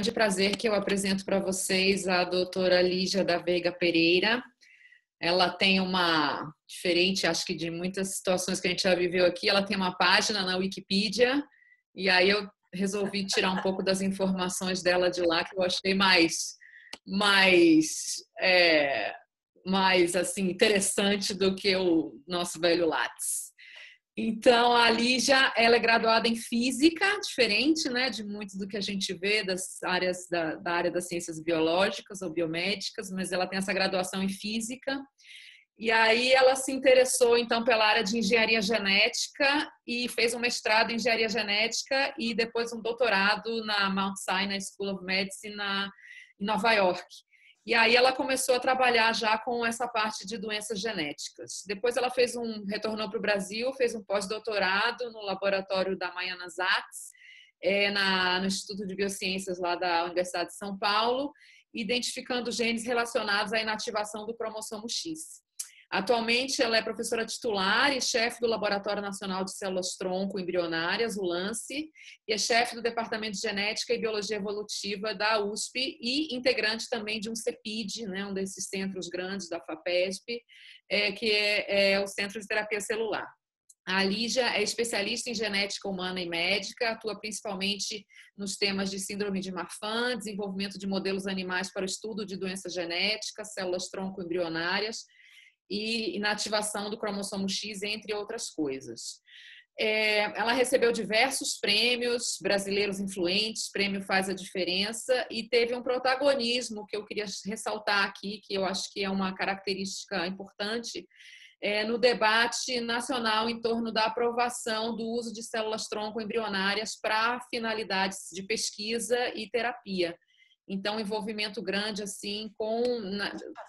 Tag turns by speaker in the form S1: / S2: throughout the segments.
S1: grande prazer que eu apresento para vocês a doutora Lígia da Veiga Pereira. Ela tem uma, diferente acho que de muitas situações que a gente já viveu aqui, ela tem uma página na Wikipedia, e aí eu resolvi tirar um pouco das informações dela de lá, que eu achei mais assim, interessante do que o nosso velho Lattes. Então, a Lígia, ela é graduada em Física, diferente, né, de muito do que a gente vê das áreas da área das ciências biológicas ou biomédicas, mas ela tem essa graduação em Física. E aí ela se interessou, então, pela área de Engenharia Genética e fez um mestrado em Engenharia Genética e depois um doutorado na Mount Sinai School of Medicine em Nova York. E aí ela começou a trabalhar já com essa parte de doenças genéticas. Depois ela retornou para o Brasil, fez um pós-doutorado no laboratório da Mariana Zatz, no Instituto de Biociências lá da Universidade de São Paulo, identificando genes relacionados à inativação do cromossomo X. Atualmente, ela é professora titular e chefe do Laboratório Nacional de Células-Tronco Embrionárias, o LANCE, e é chefe do Departamento de Genética e Biologia Evolutiva da USP e integrante também de um CEPID, né, um desses centros grandes da FAPESP, que é o Centro de Terapia Celular. A Lígia é especialista em genética humana e médica, atua principalmente nos temas de síndrome de Marfan, desenvolvimento de modelos animais para o estudo de doenças genéticas, células-tronco embrionárias, e inativação do cromossomo X, entre outras coisas. Ela recebeu diversos prêmios brasileiros influentes, prêmio Faz a Diferença, e teve um protagonismo que eu queria ressaltar aqui, que eu acho que é uma característica importante, no debate nacional em torno da aprovação do uso de células-tronco embrionárias para finalidades de pesquisa e terapia. Então, envolvimento grande assim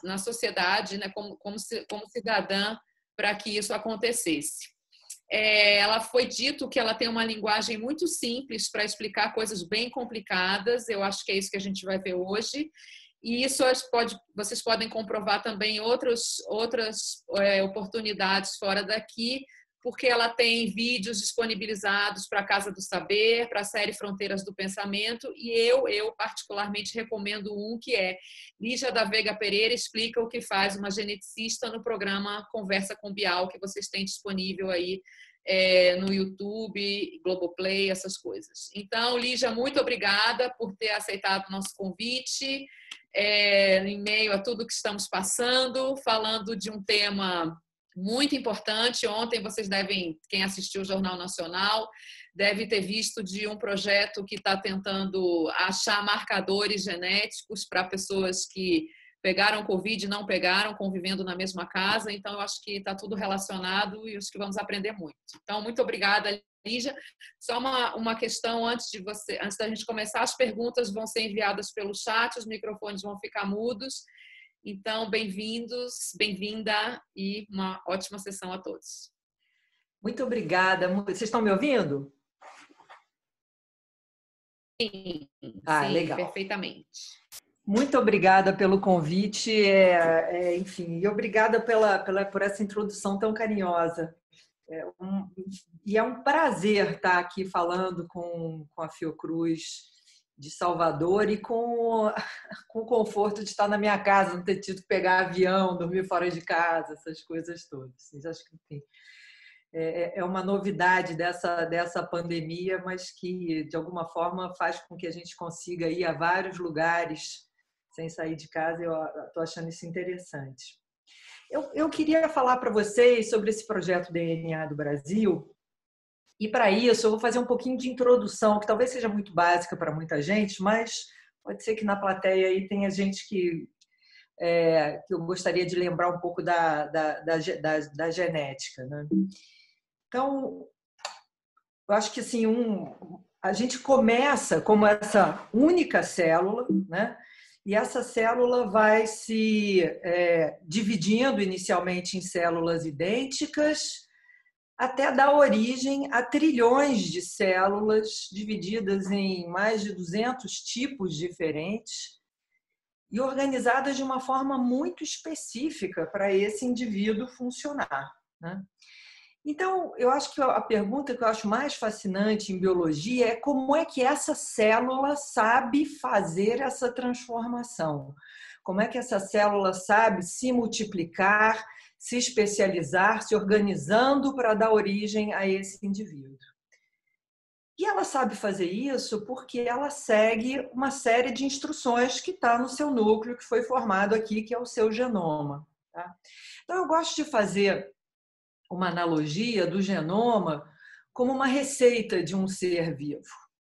S1: na sociedade, né, como cidadã, para que isso acontecesse. Ela foi dito que ela tem uma linguagem muito simples para explicar coisas bem complicadas. Eu acho que é isso que a gente vai ver hoje. E isso vocês podem comprovar também em outras oportunidades fora daqui, porque ela tem vídeos disponibilizados para a Casa do Saber, para a série Fronteiras do Pensamento, e eu particularmente recomendo um que é Lígia da Veiga Pereira explica o que faz uma geneticista no programa Conversa com Bial, que vocês têm disponível aí no YouTube, Globoplay, essas coisas. Então, Lígia, muito obrigada por ter aceitado o nosso convite, em meio a tudo que estamos passando, falando de um tema muito importante. Ontem quem assistiu o Jornal Nacional, deve ter visto de um projeto que está tentando achar marcadores genéticos para pessoas que pegaram Covid e não pegaram, convivendo na mesma casa. Então, eu acho que está tudo relacionado e acho que vamos aprender muito. Então, muito obrigada, Lígia. Só uma questão antes da gente começar, as perguntas vão ser enviadas pelo chat, os microfones vão ficar mudos. Então, bem-vindos, bem-vinda e uma ótima sessão a todos.
S2: Muito obrigada. Vocês estão me ouvindo?
S1: Sim,
S2: legal.
S1: Perfeitamente.
S2: Muito obrigada pelo convite, enfim, e obrigada por essa introdução tão carinhosa. E é um prazer estar aqui falando com a Fiocruz de Salvador e com o conforto de estar na minha casa, não ter tido que pegar avião, dormir fora de casa, essas coisas todas. Acho que, enfim, é uma novidade dessa pandemia, mas que, de alguma forma, faz com que a gente consiga ir a vários lugares sem sair de casa. Eu estou achando isso interessante. Eu queria falar para vocês sobre esse projeto DNA do Brasil. E, para isso, eu vou fazer um pouquinho de introdução, que talvez seja muito básica para muita gente, mas pode ser que na plateia aí tenha gente que eu gostaria de lembrar um pouco da genética, né? Então, eu acho que assim, a gente começa como essa única célula, né? E essa célula vai se dividindo inicialmente em células idênticas, até dar origem a trilhões de células divididas em mais de 200 tipos diferentes e organizadas de uma forma muito específica para esse indivíduo funcionar, né? Então, eu acho que a pergunta que eu acho mais fascinante em biologia é como é que essa célula sabe fazer essa transformação. Como é que essa célula sabe se multiplicar, se especializar, se organizando para dar origem a esse indivíduo. E ela sabe fazer isso porque ela segue uma série de instruções que está no seu núcleo, que foi formado aqui, que é o seu genoma. Tá? Então, eu gosto de fazer uma analogia do genoma como uma receita de um ser vivo.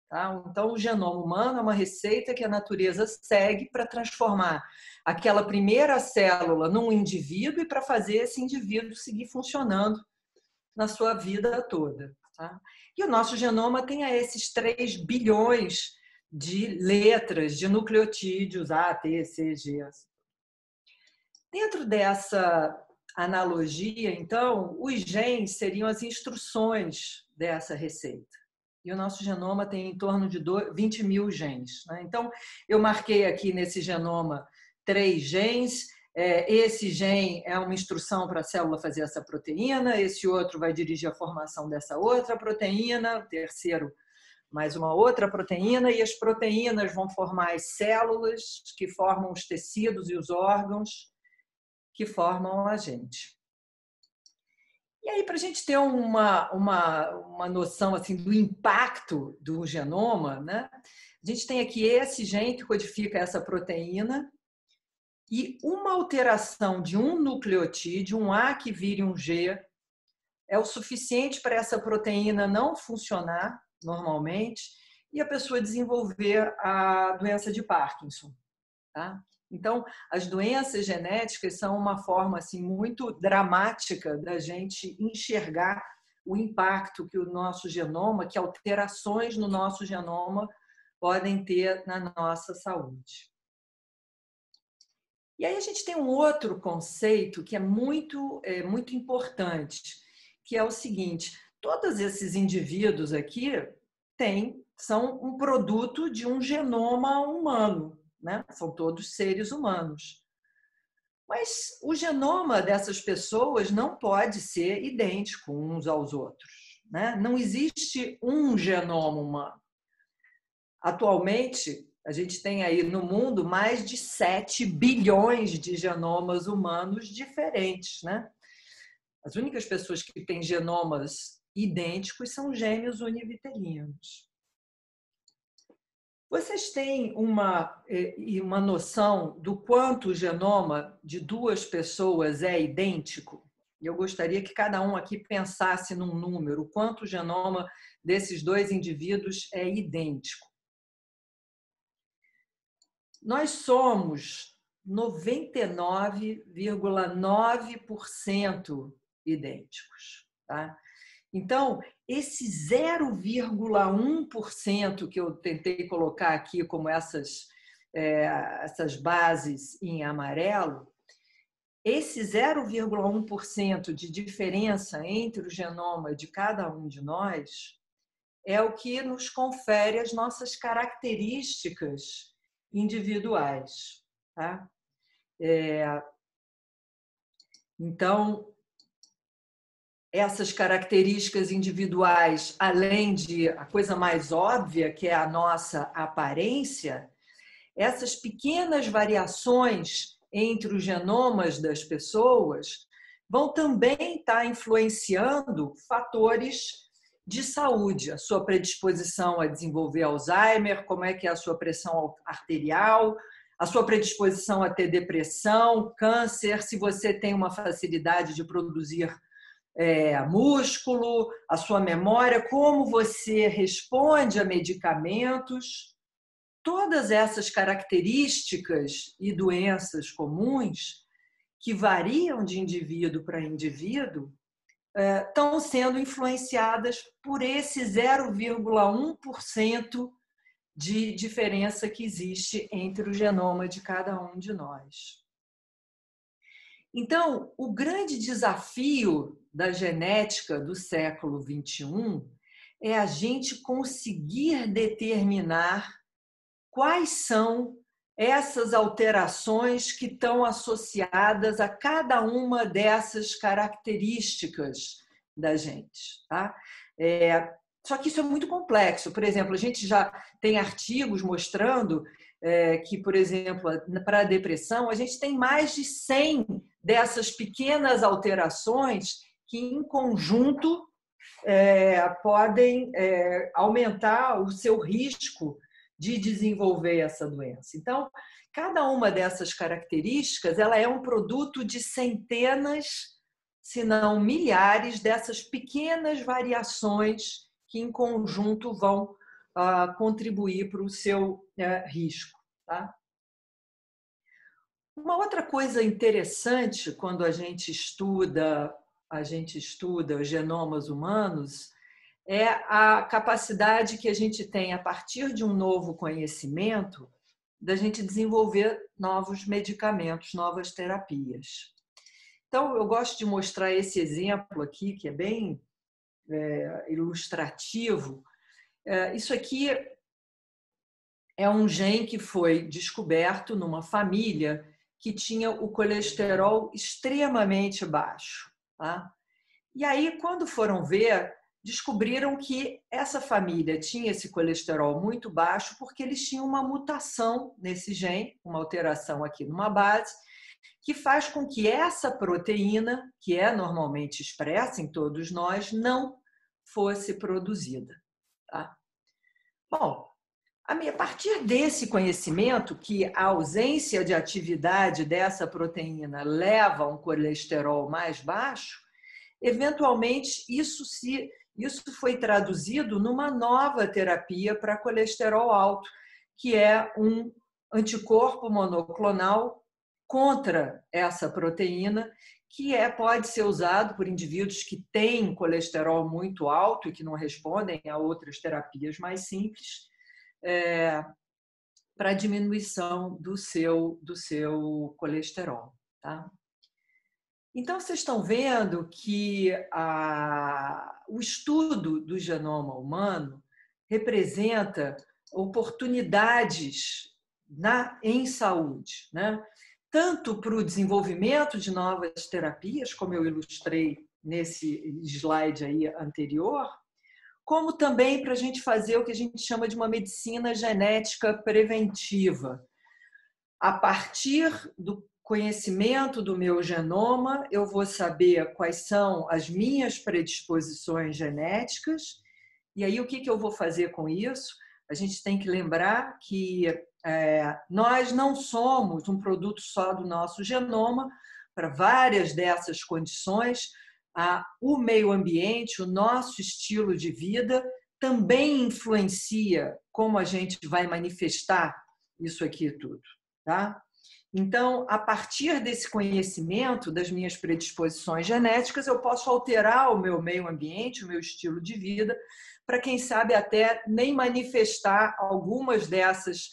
S2: Tá? Então, o genoma humano é uma receita que a natureza segue para transformar aquela primeira célula num indivíduo e para fazer esse indivíduo seguir funcionando na sua vida toda. Tá? E o nosso genoma tem esses 3 bilhões de letras, de nucleotídeos, A, T, C, G. Dentro dessa analogia, então, os genes seriam as instruções dessa receita. E o nosso genoma tem em torno de 20 mil genes. Né? Então, eu marquei aqui nesse genoma 3 genes. Esse gene é uma instrução para a célula fazer essa proteína, esse outro vai dirigir a formação dessa outra proteína, o terceiro mais uma outra proteína, e as proteínas vão formar as células que formam os tecidos e os órgãos que formam a gente. E aí, para a gente ter uma noção assim, do impacto do genoma, né? A gente tem aqui esse gene que codifica essa proteína e uma alteração de um nucleotídeo, um A que vire um G, é o suficiente para essa proteína não funcionar normalmente e a pessoa desenvolver a doença de Parkinson. Tá? Então, as doenças genéticas são uma forma assim, muito dramática da gente enxergar o impacto que o nosso genoma, que alterações no nosso genoma podem ter na nossa saúde. E aí a gente tem um outro conceito que é muito importante, que é o seguinte: todos esses indivíduos aqui são um produto de um genoma humano. Né? São todos seres humanos. Mas o genoma dessas pessoas não pode ser idêntico uns aos outros. Né? Não existe um genoma humano. Atualmente, a gente tem aí no mundo mais de 7 bilhões de genomas humanos diferentes. Né? As únicas pessoas que têm genomas idênticos são gêmeos univitelinos. Vocês têm uma noção do quanto o genoma de 2 pessoas é idêntico? Eu gostaria que cada um aqui pensasse num número, o quanto o genoma desses 2 indivíduos é idêntico. Nós somos 99,9% idênticos. Tá? Então, esse 0,1% que eu tentei colocar aqui como essas bases em amarelo, esse 0,1% de diferença entre o genoma de cada um de nós é o que nos confere as nossas características individuais. Tá? Então, essas características individuais, além de a coisa mais óbvia, que é a nossa aparência, essas pequenas variações entre os genomas das pessoas vão também estar influenciando fatores de saúde, a sua predisposição a desenvolver Alzheimer, como é que é a sua pressão arterial, a sua predisposição a ter depressão, câncer, se você tem uma facilidade de produzir músculo, a sua memória, como você responde a medicamentos. Todas essas características e doenças comuns que variam de indivíduo para indivíduo estão sendo influenciadas por esse 0,1% de diferença que existe entre o genoma de cada um de nós. Então, o grande desafio da genética do século XXI é a gente conseguir determinar quais são essas alterações que estão associadas a cada uma dessas características da gente, tá? Só que isso é muito complexo. Por exemplo, a gente já tem artigos mostrando que, por exemplo, para a depressão, a gente tem mais de 100 dessas pequenas alterações que, em conjunto, podem aumentar o seu risco de desenvolver essa doença. Então, cada uma dessas características, ela é um produto de centenas, se não milhares, dessas pequenas variações que, em conjunto, vão contribuir para o seu risco. Tá? Uma outra coisa interessante quando a gente estuda os genomas humanos é a capacidade que a gente tem, a partir de um novo conhecimento, da gente desenvolver novos medicamentos, novas terapias. Então, eu gosto de mostrar esse exemplo aqui, que é bem ilustrativo. Isso aqui é um gene que foi descoberto numa família que tinha o colesterol extremamente baixo. Tá? E aí, quando foram ver, descobriram que essa família tinha esse colesterol muito baixo porque eles tinham uma mutação nesse gene, uma alteração aqui numa base, que faz com que essa proteína, que é normalmente expressa em todos nós, não fosse produzida. Tá? Bom, a partir desse conhecimento que a ausência de atividade dessa proteína leva a um colesterol mais baixo, eventualmente isso foi traduzido numa nova terapia para colesterol alto, que é um anticorpo monoclonal contra essa proteína, que pode ser usado por indivíduos que têm colesterol muito alto e que não respondem a outras terapias mais simples, para diminuição do seu colesterol. Tá? Então, vocês estão vendo que o estudo do genoma humano representa oportunidades em saúde, né? Tanto para o desenvolvimento de novas terapias, como eu ilustrei nesse slide aí anterior, como também para a gente fazer o que a gente chama de uma medicina genética preventiva. A partir do conhecimento do meu genoma, eu vou saber quais são as minhas predisposições genéticas, e aí o que eu vou fazer com isso? A gente tem que lembrar que nós não somos um produto só do nosso genoma. Para várias dessas condições, o meio ambiente, o nosso estilo de vida também influencia como a gente vai manifestar isso aqui tudo. Tá? Então, a partir desse conhecimento das minhas predisposições genéticas, eu posso alterar o meu meio ambiente, o meu estilo de vida, para, quem sabe, até nem manifestar algumas dessas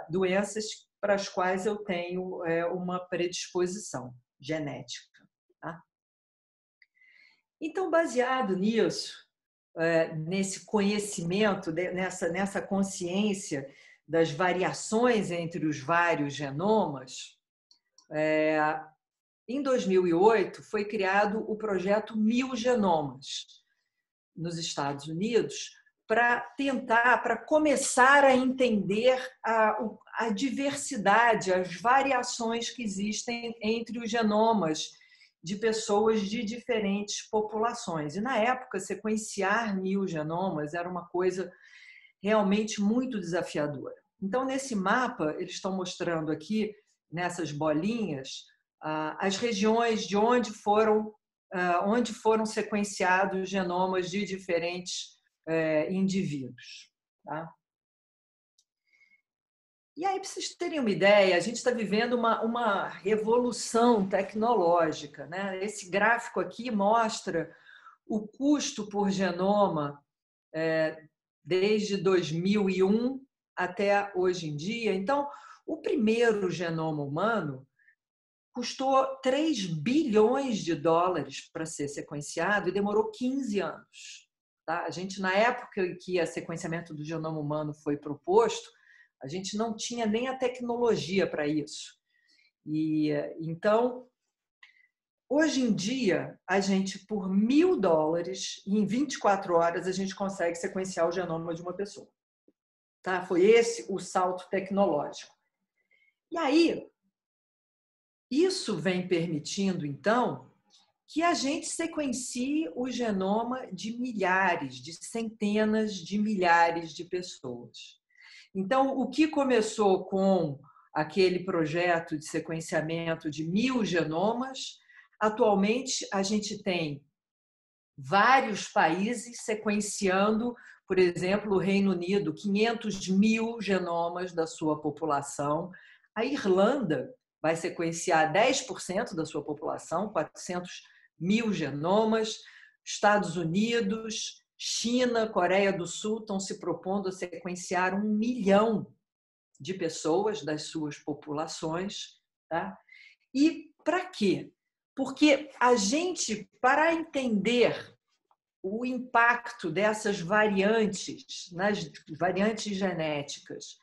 S2: doenças para as quais eu tenho uma predisposição genética. Tá? Então, baseado nisso, nesse conhecimento, nessa consciência das variações entre os vários genomas, em 2008 foi criado o projeto 1000 Genomas nos Estados Unidos para começar a entender a diversidade, as variações que existem entre os genomas de pessoas de diferentes populações. E, na época, sequenciar 1000 genomas era uma coisa realmente muito desafiadora. Então, nesse mapa, eles estão mostrando aqui, nessas bolinhas, as regiões de onde foram sequenciados genomas de diferentes indivíduos. Tá? E aí, para vocês terem uma ideia, a gente está vivendo uma revolução tecnológica. Né? Esse gráfico aqui mostra o custo por genoma desde 2001 até hoje em dia. Então, o primeiro genoma humano custou 3 bilhões de dólares para ser sequenciado e demorou 15 anos. Tá? A gente, na época em que o sequenciamento do genoma humano foi proposto, a gente não tinha nem a tecnologia para isso. E então, Hoje em dia, a gente, por $1.000, em 24 horas, a gente consegue sequenciar o genoma de uma pessoa. Tá? Foi esse o salto tecnológico. E aí, isso vem permitindo, então, que a gente sequencie o genoma de milhares, de centenas de milhares de pessoas. Então, o que começou com aquele projeto de sequenciamento de 1.000 genomas, atualmente a gente tem vários países sequenciando, por exemplo, o Reino Unido, 500.000 genomas da sua população. A Irlanda vai sequenciar 10% da sua população, 400.000 genomas. Estados Unidos, China, Coreia do Sul estão se propondo a sequenciar 1 milhão de pessoas das suas populações. Tá? E para quê? Porque a gente, para entender o impacto dessas variantes, nas variantes genéticas,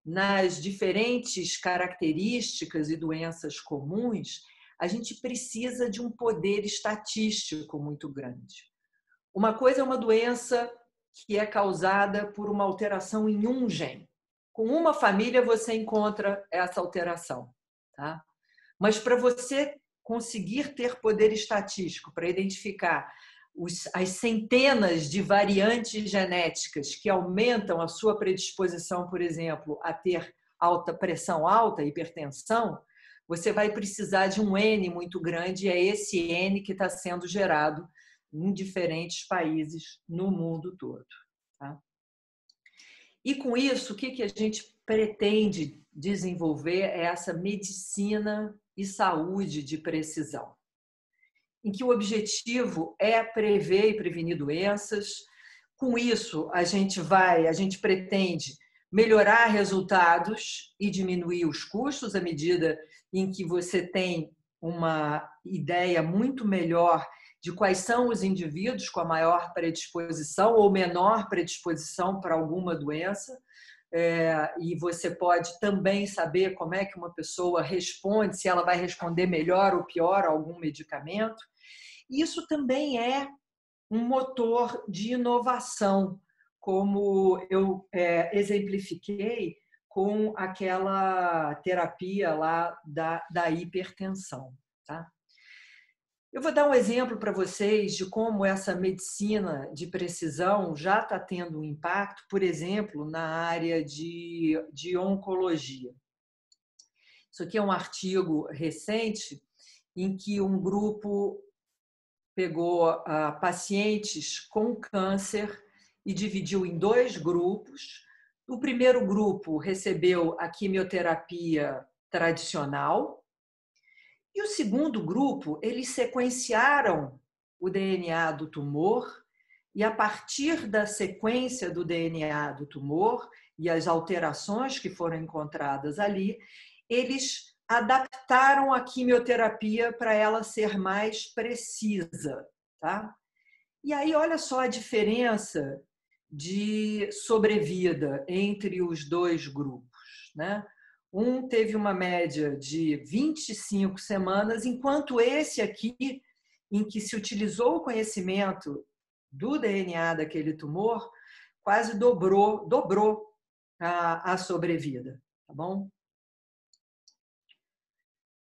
S2: nas diferentes características e doenças comuns, a gente precisa de um poder estatístico muito grande. Uma coisa é uma doença que é causada por uma alteração em um gene. Com uma família você encontra essa alteração, tá? Mas para você conseguir ter poder estatístico para identificar as centenas de variantes genéticas que aumentam a sua predisposição, por exemplo, a ter alta pressão alta, hipertensão, você vai precisar de um N muito grande, e é esse N que está sendo gerado em diferentes países no mundo todo. Tá? E com isso, o que a gente pretende desenvolver é essa medicina e saúde de precisão, em que o objetivo é prever e prevenir doenças. Com isso, a gente pretende melhorar resultados e diminuir os custos à medida em que você tem uma ideia muito melhor de quais são os indivíduos com a maior predisposição ou menor predisposição para alguma doença. E você pode também saber como é que uma pessoa responde, se ela vai responder melhor ou pior a algum medicamento. Isso também é um motor de inovação, como eu exemplifiquei com aquela terapia lá da hipertensão. Tá? Eu vou dar um exemplo para vocês de como essa medicina de precisão já está tendo um impacto, por exemplo, na área de oncologia. Isso aqui é um artigo recente em que um grupo pegou pacientes com câncer e dividiu em 2 grupos. O primeiro grupo recebeu a quimioterapia tradicional e o segundo grupo, eles sequenciaram o DNA do tumor e, a partir da sequência do DNA do tumor e as alterações que foram encontradas ali, eles adaptaram a quimioterapia para ela ser mais precisa. Tá? E aí, olha só a diferença de sobrevida entre os 2 grupos. Né? Um teve uma média de 25 semanas, enquanto esse aqui, em que se utilizou o conhecimento do DNA daquele tumor, quase dobrou a sobrevida. Tá bom?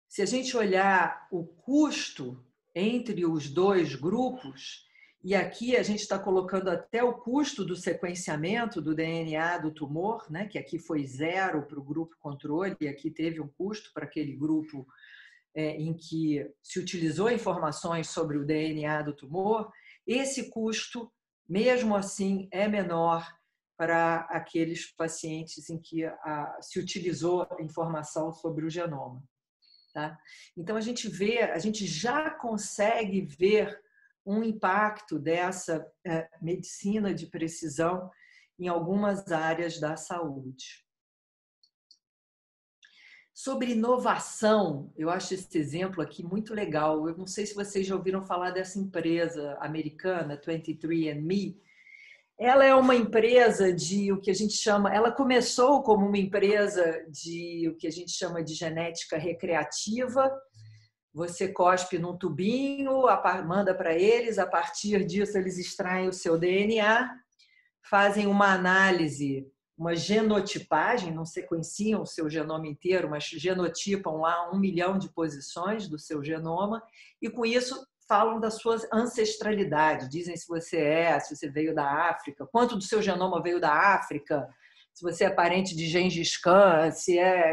S2: Se a gente olhar o custo entre os 2 grupos, e aqui a gente está colocando até o custo do sequenciamento do DNA do tumor, né, que aqui foi 0 para o grupo controle, e aqui teve um custo para aquele grupo em que se utilizou informações sobre o DNA do tumor, esse custo, mesmo assim, é menor para aqueles pacientes em que se utilizou a informação sobre o genoma. Tá? Então, a gente já consegue ver um impacto dessa medicina de precisão em algumas áreas da saúde. Sobre inovação, eu acho esse exemplo aqui muito legal. Eu não sei se vocês já ouviram falar dessa empresa americana, 23andMe. Ela é uma empresa de o que a gente chama, ela começou como uma empresa de o que a gente chama de genética recreativa, você cospe num tubinho, manda para eles, a partir disso eles extraem o seu DNA, fazem uma análise, uma genotipagem, não sequenciam o seu genoma inteiro, mas genotipam lá 1 milhão de posições do seu genoma e com isso falam da sua ancestralidade, dizem se você veio da África, quanto do seu genoma veio da África, se você é parente de Gengis Khan,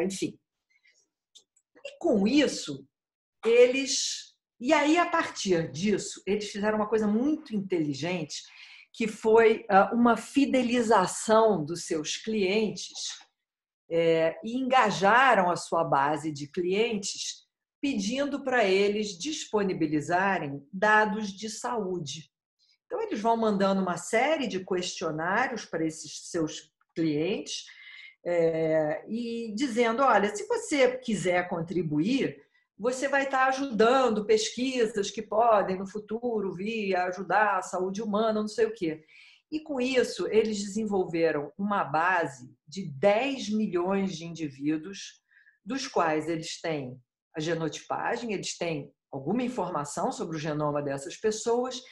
S2: enfim. E com isso, e aí, a partir disso, eles fizeram uma coisa muito inteligente, que foi uma fidelização dos seus clientes e engajaram a sua base de clientes pedindo para eles disponibilizarem dados de saúde. Então, eles vão mandando uma série de questionários para esses seus clientes e dizendo, olha, se você quiser contribuir, você vai estar ajudando pesquisas que podem, no futuro, vir a ajudar a saúde humana, não sei o quê. E, com isso, eles desenvolveram uma base de 10 milhões de indivíduos, dos quais eles têm a genotipagem, eles têm alguma informação sobre o genoma dessas pessoas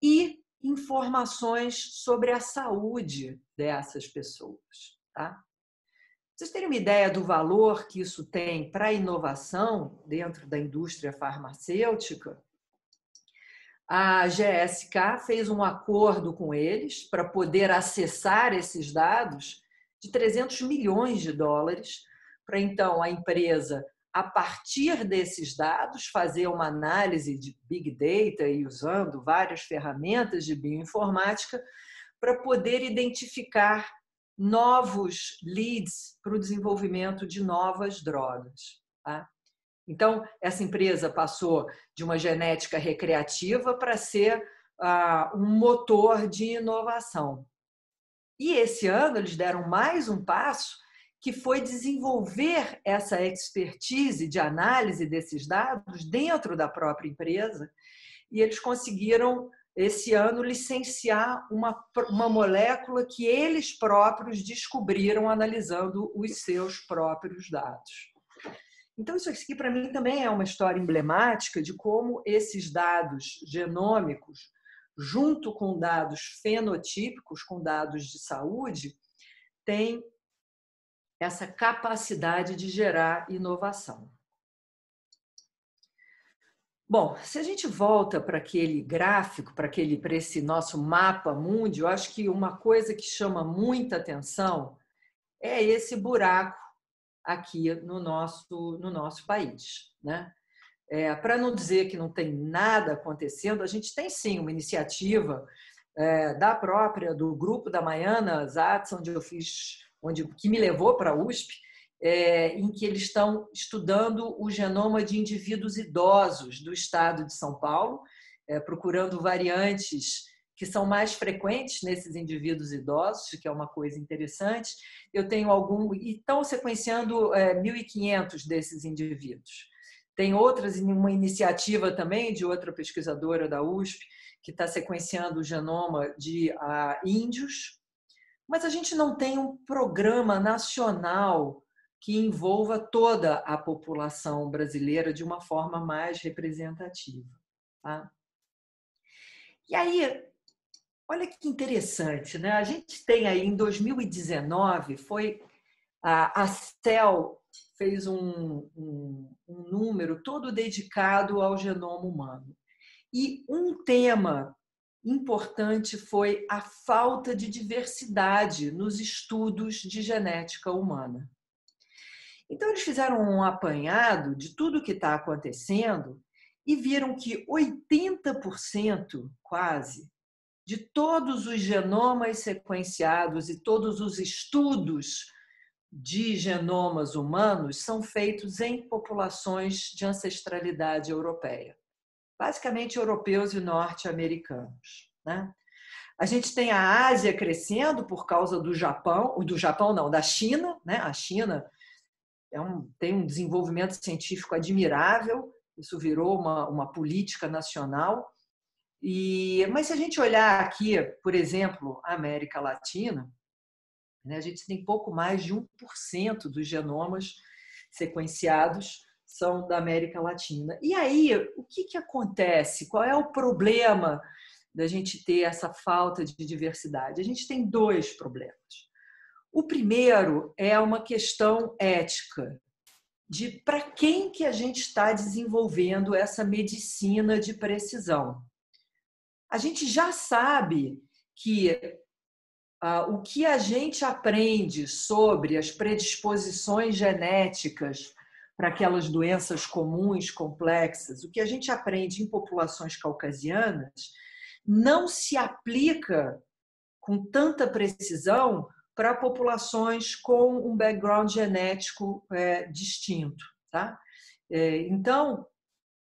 S2: e informações sobre a saúde dessas pessoas. Tá? Vocês terem uma ideia do valor que isso tem para a inovação dentro da indústria farmacêutica, a GSK fez um acordo com eles para poder acessar esses dados de 300 milhões de dólares, para então a empresa, a partir desses dados, fazer uma análise de Big Data e usando várias ferramentas de bioinformática para poder identificar novos leads para o desenvolvimento de novas drogas. Tá? Então, essa empresa passou de uma genética recreativa para ser um motor de inovação. E esse ano eles deram mais um passo, que foi desenvolver essa expertise de análise desses dados dentro da própria empresa, e eles conseguiram, esse ano, licenciar uma molécula que eles próprios descobriram analisando os seus próprios dados. Então, isso aqui, para mim, também é uma história emblemática de como esses dados genômicos, junto com dados fenotípicos, com dados de saúde, têm essa capacidade de gerar inovação. Bom, se a gente volta para aquele gráfico, para esse nosso mapa mundi, eu acho que uma coisa que chama muita atenção é esse buraco aqui no nosso país, né? Para não dizer que não tem nada acontecendo, a gente tem sim uma iniciativa do grupo da Maiana Zatz, que me levou para a USP, em que eles estão estudando o genoma de indivíduos idosos do estado de São Paulo, procurando variantes que são mais frequentes nesses indivíduos idosos, que é uma coisa interessante. Eu tenho e estão sequenciando 1.500 desses indivíduos. Tem uma iniciativa também de outra pesquisadora da USP, que está sequenciando o genoma de índios, mas a gente não tem um programa nacional que envolva toda a população brasileira de uma forma mais representativa. Tá? E aí, olha que interessante, né? A gente tem aí, em 2019, a CEL fez um número todo dedicado ao genoma humano. E um tema importante foi a falta de diversidade nos estudos de genética humana. Então, eles fizeram um apanhado de tudo o que está acontecendo e viram que 80%, quase, de todos os genomas sequenciados e todos os estudos de genomas humanos são feitos em populações de ancestralidade europeia. Basicamente, europeus e norte-americanos. Né? A gente tem a Ásia crescendo por causa da China. Né? A China tem um desenvolvimento científico admirável, isso virou uma política nacional. Mas se a gente olhar aqui, por exemplo, a América Latina, né, a gente tem pouco mais de 1% dos genomas sequenciados são da América Latina. E aí, o que acontece? Qual é o problema da gente ter essa falta de diversidade? A gente tem dois problemas. O primeiro é uma questão ética, de para quem que a gente está desenvolvendo essa medicina de precisão. A gente já sabe que o que a gente aprende sobre as predisposições genéticas para aquelas doenças comuns, complexas, o que a gente aprende em populações caucasianas, não se aplica com tanta precisão para populações com um background genético distinto. Tá? Então,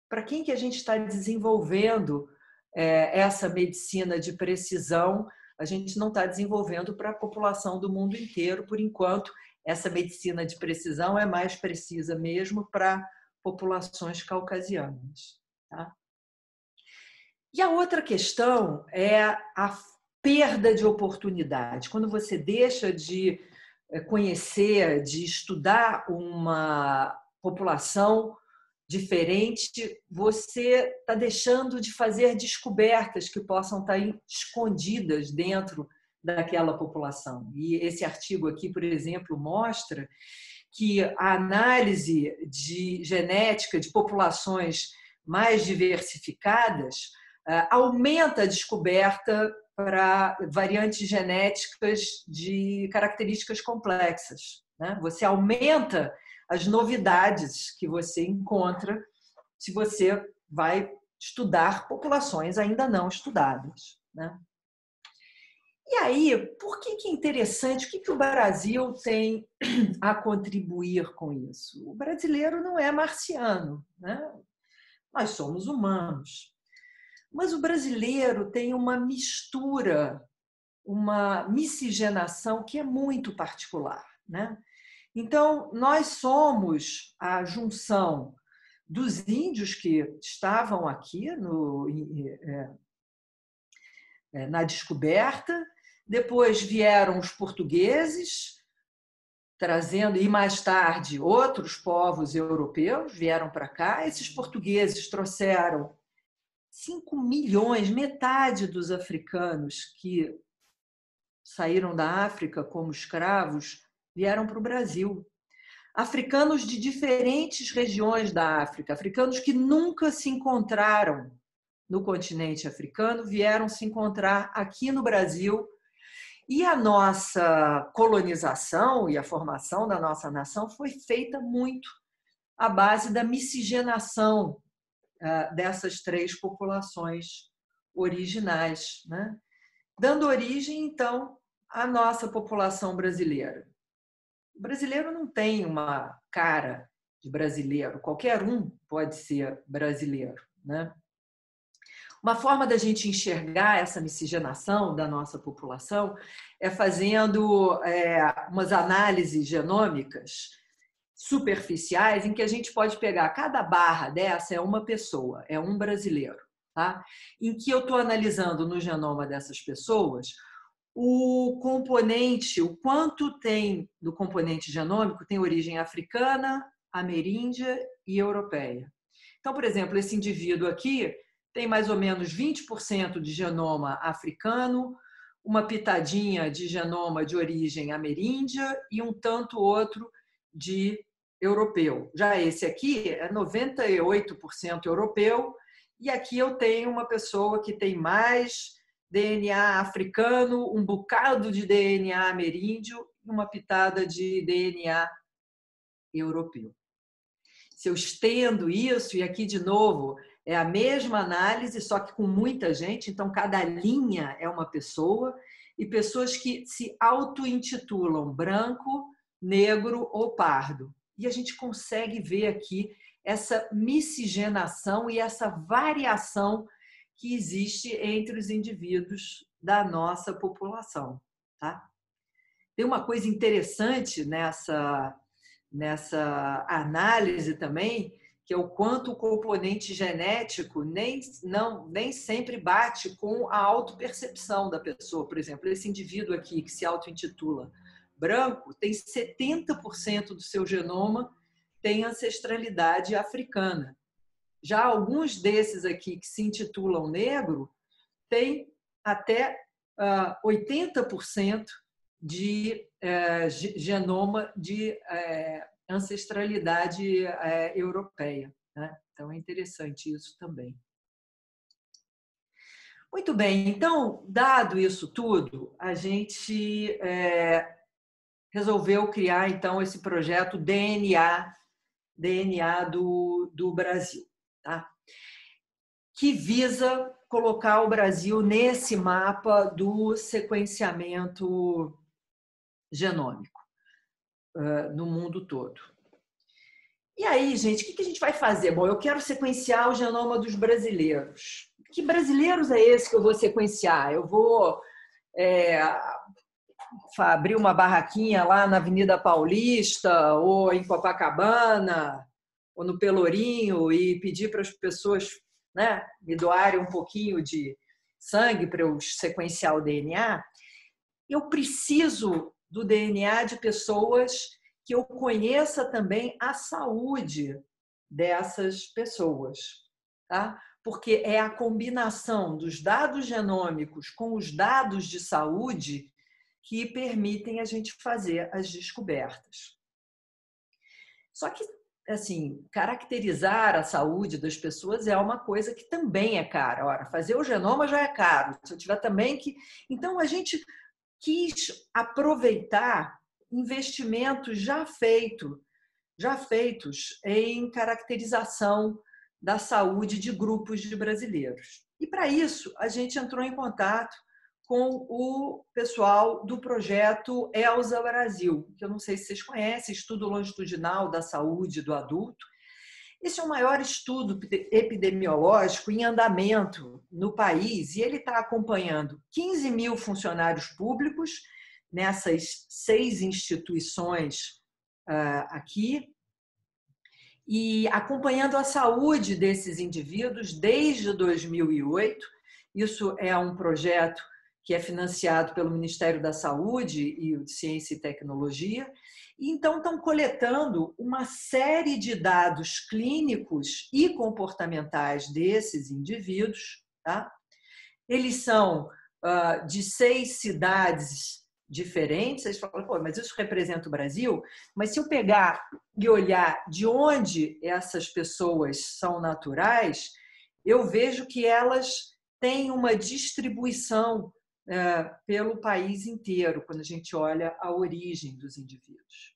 S2: para quem que a gente está desenvolvendo essa medicina de precisão? A gente não está desenvolvendo para a população do mundo inteiro, por enquanto. Essa medicina de precisão é mais precisa mesmo para populações caucasianas. Tá? E a outra questão é a perda de oportunidade. Quando você deixa de conhecer, de estudar uma população diferente, você está deixando de fazer descobertas que possam estar escondidas dentro daquela população. E esse artigo aqui, por exemplo, mostra que a análise de genética de populações mais diversificadas aumenta a descoberta para variantes genéticas de características complexas. Né? Você aumenta as novidades que você encontra se você vai estudar populações ainda não estudadas. Né? E aí, por que é interessante? O que o Brasil tem a contribuir com isso? O brasileiro não é marciano, né? Nós somos humanos. Mas o brasileiro tem uma mistura, uma miscigenação que é muito particular. Né? Então, nós somos a junção dos índios que estavam aqui na descoberta, depois vieram os portugueses, trazendo, e mais tarde outros povos europeus vieram para cá. Esses portugueses trouxeram 5 milhões, metade dos africanos que saíram da África como escravos vieram para o Brasil. Africanos de diferentes regiões da África, africanos que nunca se encontraram no continente africano, vieram se encontrar aqui no Brasil. E a nossa colonização e a formação da nossa nação foi feita muito à base da miscigenação dessas 3 populações originais, né? Dando origem, então, à nossa população brasileira. O brasileiro não tem uma cara de brasileiro, qualquer um pode ser brasileiro. Né? Uma forma da gente enxergar essa miscigenação da nossa população é fazendo umas análises genômicas superficiais em que a gente pode pegar cada barra dessa é uma pessoa, é um brasileiro, tá? Em que eu estou analisando no genoma dessas pessoas o componente, o quanto tem do componente genômico tem origem africana, ameríndia e europeia. Então, por exemplo, esse indivíduo aqui tem mais ou menos 20% de genoma africano, uma pitadinha de genoma de origem ameríndia e um tanto outro de europeu. Já esse aqui é 98% europeu e aqui eu tenho uma pessoa que tem mais DNA africano, um bocado de DNA ameríndio e uma pitada de DNA europeu. Se eu estendo isso, e aqui de novo é a mesma análise, só que com muita gente, então cada linha é uma pessoa, e pessoas que se auto-intitulam branco, negro ou pardo. E a gente consegue ver aqui essa miscigenação e essa variação que existe entre os indivíduos da nossa população. Tá? Tem uma coisa interessante nessa análise também, que é o quanto o componente genético nem sempre bate com a autopercepção da pessoa. Por exemplo, esse indivíduo aqui que se auto-intitula branco tem 70% do seu genoma têm ancestralidade africana. Já alguns desses aqui que se intitulam negro têm até 80% de genoma de ancestralidade europeia, né? Então, é interessante isso também. Muito bem, então, dado isso tudo, a gente resolveu criar, então, esse projeto DNA do Brasil, tá? Que visa colocar o Brasil nesse mapa do sequenciamento genômico no mundo todo. E aí, gente, o que a gente vai fazer? Bom, eu quero sequenciar o genoma dos brasileiros. Que brasileiros é esse que eu vou sequenciar? Eu vou abrir uma barraquinha lá na Avenida Paulista, ou em Copacabana, ou no Pelourinho, e pedir para as pessoas, né, me doarem um pouquinho de sangue para eu sequenciar o DNA. Eu preciso do DNA de pessoas que eu conheça também a saúde dessas pessoas, tá? Porque é a combinação dos dados genômicos com os dados de saúde que permitem a gente fazer as descobertas. Só que, assim, caracterizar a saúde das pessoas é uma coisa que também é cara. Ora, fazer o genoma já é caro. Se eu tiver também que... Então, a gente quis aproveitar investimentos já feitos em caracterização da saúde de grupos de brasileiros. E, para isso, a gente entrou em contato com o pessoal do projeto ELSA Brasil, que eu não sei se vocês conhecem, Estudo Longitudinal da Saúde do Adulto. Esse é o maior estudo epidemiológico em andamento no país e ele está acompanhando 15 mil funcionários públicos nessas 6 instituições aqui e acompanhando a saúde desses indivíduos desde 2008. Isso é um projeto que é financiado pelo Ministério da Saúde e o de Ciência e Tecnologia. E então estão coletando uma série de dados clínicos e comportamentais desses indivíduos, tá? Eles são de 6 cidades diferentes. Vocês falam, pô, mas isso representa o Brasil? Mas se eu pegar e olhar de onde essas pessoas são naturais, eu vejo que elas têm uma distribuição pelo país inteiro, quando a gente olha a origem dos indivíduos.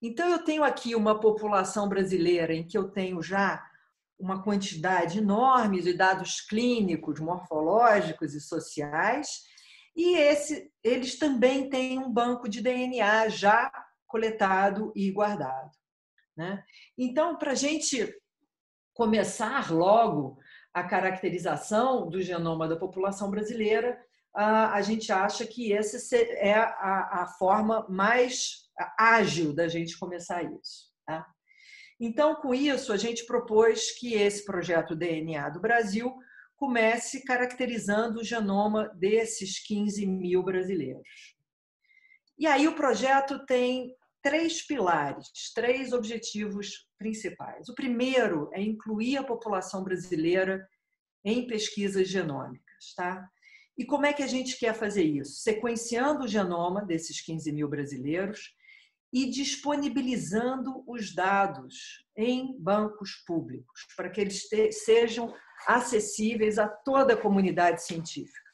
S2: Então, eu tenho aqui uma população brasileira em que eu tenho já uma quantidade enorme de dados clínicos, morfológicos e sociais, e eles também têm um banco de DNA já coletado e guardado, né? Então, para a gente começar logo a caracterização do genoma da população brasileira, a gente acha que essa é a forma mais ágil da gente começar isso, tá? Então, com isso, a gente propôs que esse projeto DNA do Brasil comece caracterizando o genoma desses 15 mil brasileiros. E aí o projeto tem 3 pilares, 3 objetivos principais. O primeiro é incluir a população brasileira em pesquisas genômicas, tá? E como é que a gente quer fazer isso? Sequenciando o genoma desses 15 mil brasileiros e disponibilizando os dados em bancos públicos, para que eles sejam acessíveis a toda a comunidade científica.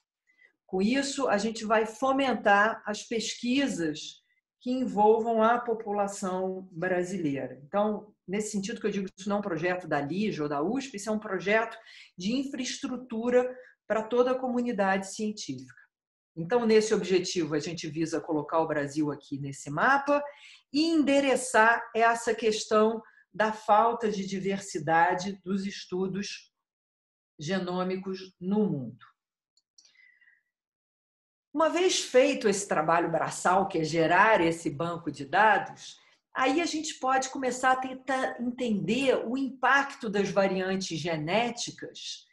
S2: Com isso, a gente vai fomentar as pesquisas que envolvam a população brasileira. Então, nesse sentido que eu digo, isso não é um projeto da LIJ ou da USP, isso é um projeto de infraestrutura para toda a comunidade científica. Então, nesse objetivo, a gente visa colocar o Brasil aqui nesse mapa e endereçar essa questão da falta de diversidade dos estudos genômicos no mundo. Uma vez feito esse trabalho braçal, que é gerar esse banco de dados, aí a gente pode começar a tentar entender o impacto das variantes genéticas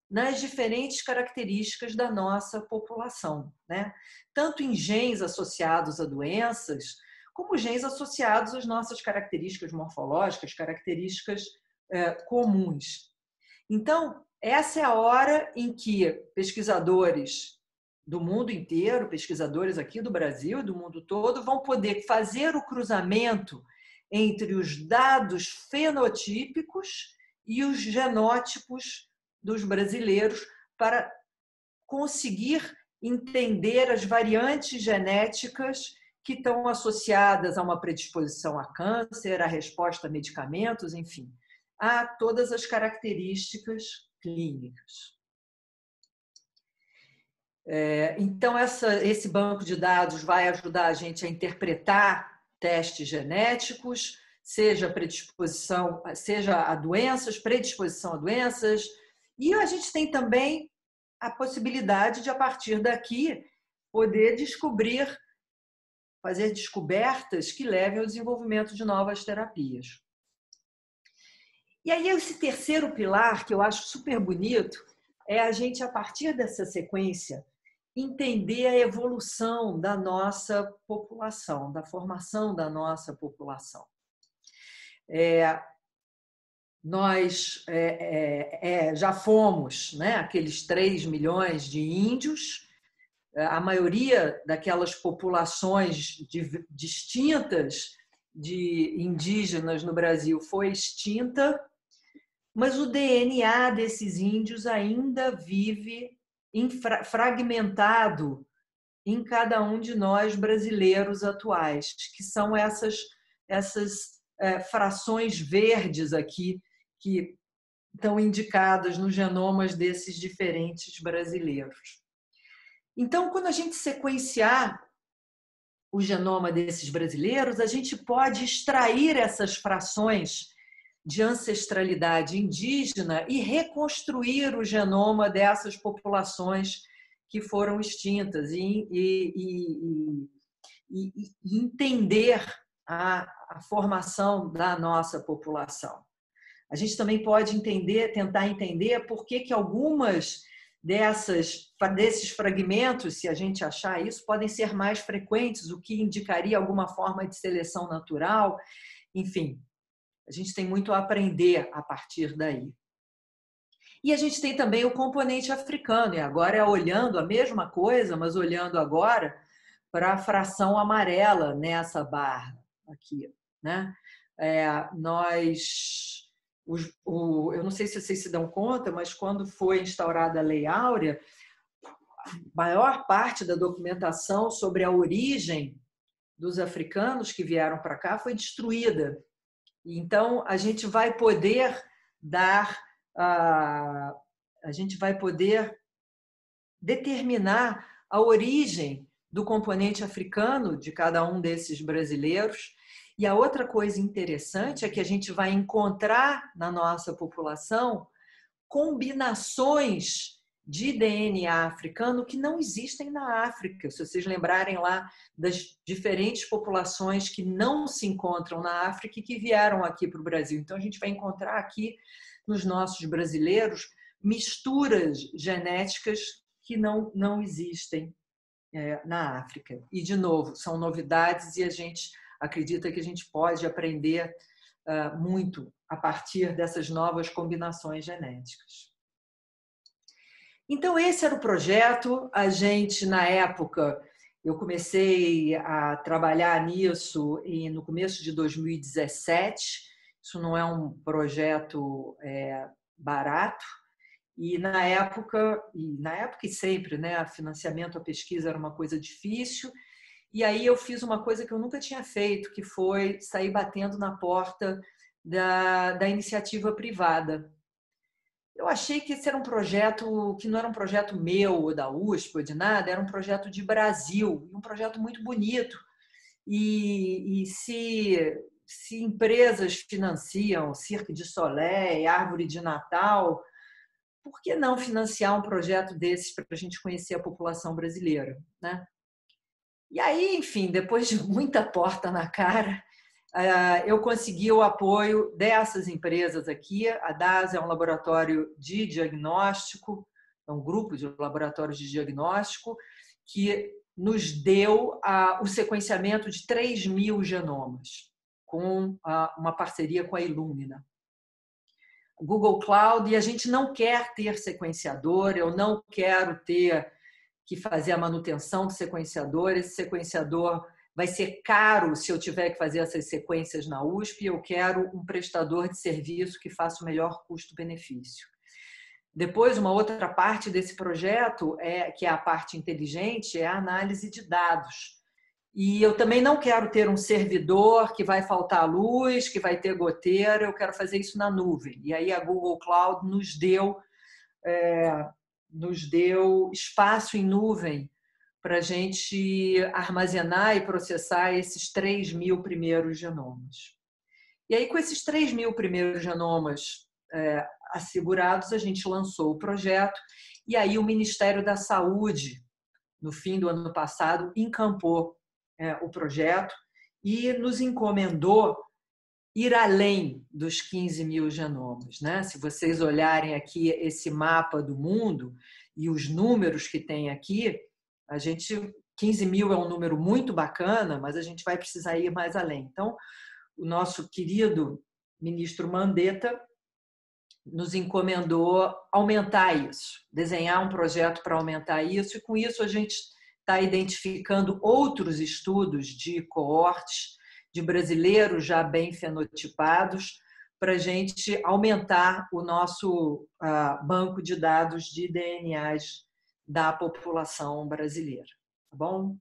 S2: nas diferentes características da nossa população, né? Tanto em genes associados a doenças, como genes associados às nossas características morfológicas, características comuns. Então, essa é a hora em que pesquisadores do mundo inteiro, pesquisadores aqui do Brasil e do mundo todo, vão poder fazer o cruzamento entre os dados fenotípicos e os genótipos dos brasileiros para conseguir entender as variantes genéticas que estão associadas a uma predisposição a câncer, a resposta a medicamentos, enfim, a todas as características clínicas. Então, esse banco de dados vai ajudar a gente a interpretar testes genéticos, seja predisposição, seja a doenças, predisposição a doenças, e a gente tem também a possibilidade de, a partir daqui, poder descobrir, fazer descobertas que levem ao desenvolvimento de novas terapias. E aí, esse terceiro pilar, que eu acho super bonito, é a gente, a partir dessa sequência, entender a evolução da nossa população, da formação da nossa população. Nós já fomos, né, aqueles 3 milhões de índios, a maioria daquelas populações distintas de indígenas no Brasil foi extinta, mas o DNA desses índios ainda vive fragmentado em cada um de nós brasileiros atuais, que são essas frações verdes aqui que estão indicadas nos genomas desses diferentes brasileiros. Então, quando a gente sequenciar o genoma desses brasileiros, a gente pode extrair essas frações de ancestralidade indígena e reconstruir o genoma dessas populações que foram extintas e entender a formação da nossa população. A gente também pode tentar entender por que algumas desses fragmentos, se a gente achar isso, podem ser mais frequentes, o que indicaria alguma forma de seleção natural. Enfim, a gente tem muito a aprender a partir daí. E a gente tem também o componente africano, e agora olhando a mesma coisa, mas olhando agora para a fração amarela nessa barra aqui, né? Eu não sei se vocês se dão conta, mas quando foi instaurada a Lei Áurea, a maior parte da documentação sobre a origem dos africanos que vieram para cá foi destruída. Então, a gente vai poder determinar a origem do componente africano de cada um desses brasileiros. E a outra coisa interessante é que a gente vai encontrar na nossa população combinações de DNA africano que não existem na África. Se vocês lembrarem lá das diferentes populações que não se encontram na África e que vieram aqui para o Brasil. Então, a gente vai encontrar aqui nos nossos brasileiros misturas genéticas que não existem na África. E, de novo, são novidades e a gente acredita que a gente pode aprender muito a partir dessas novas combinações genéticas. Então, esse era o projeto. A gente, na época, eu comecei a trabalhar nisso no começo de 2017. Isso não é um projeto barato. E na época e sempre, né, financiamento à pesquisa era uma coisa difícil. E aí eu fiz uma coisa que eu nunca tinha feito, que foi sair batendo na porta da iniciativa privada. Eu achei que esse era um projeto que não era um projeto meu ou da USP ou de nada, era um projeto de Brasil, um projeto muito bonito. E se empresas financiam Cirque du Soleil, Árvore de Natal, por que não financiar um projeto desses para a gente conhecer a população brasileira, né? E aí, enfim, depois de muita porta na cara, eu consegui o apoio dessas empresas aqui. A DASA é um laboratório de diagnóstico, é um grupo de laboratórios de diagnóstico que nos deu o sequenciamento de 3.000 genomas, com uma parceria com a Illumina. Google Cloud, e a gente não quer ter sequenciador, eu não quero ter que fazer a manutenção do sequenciador, esse sequenciador vai ser caro se eu tiver que fazer essas sequências na USP, eu quero um prestador de serviço que faça o melhor custo-benefício. Depois, uma outra parte desse projeto, que é a parte inteligente, é a análise de dados. E eu também não quero ter um servidor que vai faltar luz, que vai ter goteira, eu quero fazer isso na nuvem. E aí a Google Cloud nos deu espaço em nuvem para a gente armazenar e processar esses 3.000 primeiros genomas. E aí, com esses 3.000 primeiros genomas assegurados, a gente lançou o projeto, e aí o Ministério da Saúde, no fim do ano passado, encampou o projeto e nos encomendou ir além dos 15.000 genomas, né? Se vocês olharem aqui esse mapa do mundo e os números que tem aqui, 15.000 é um número muito bacana, mas a gente vai precisar ir mais além. Então, o nosso querido ministro Mandetta nos encomendou aumentar isso, desenhar um projeto para aumentar isso, e com isso a gente está identificando outros estudos de coortes de brasileiros já bem fenotipados para a gente aumentar o nosso banco de dados de DNAs da população brasileira. Tá bom?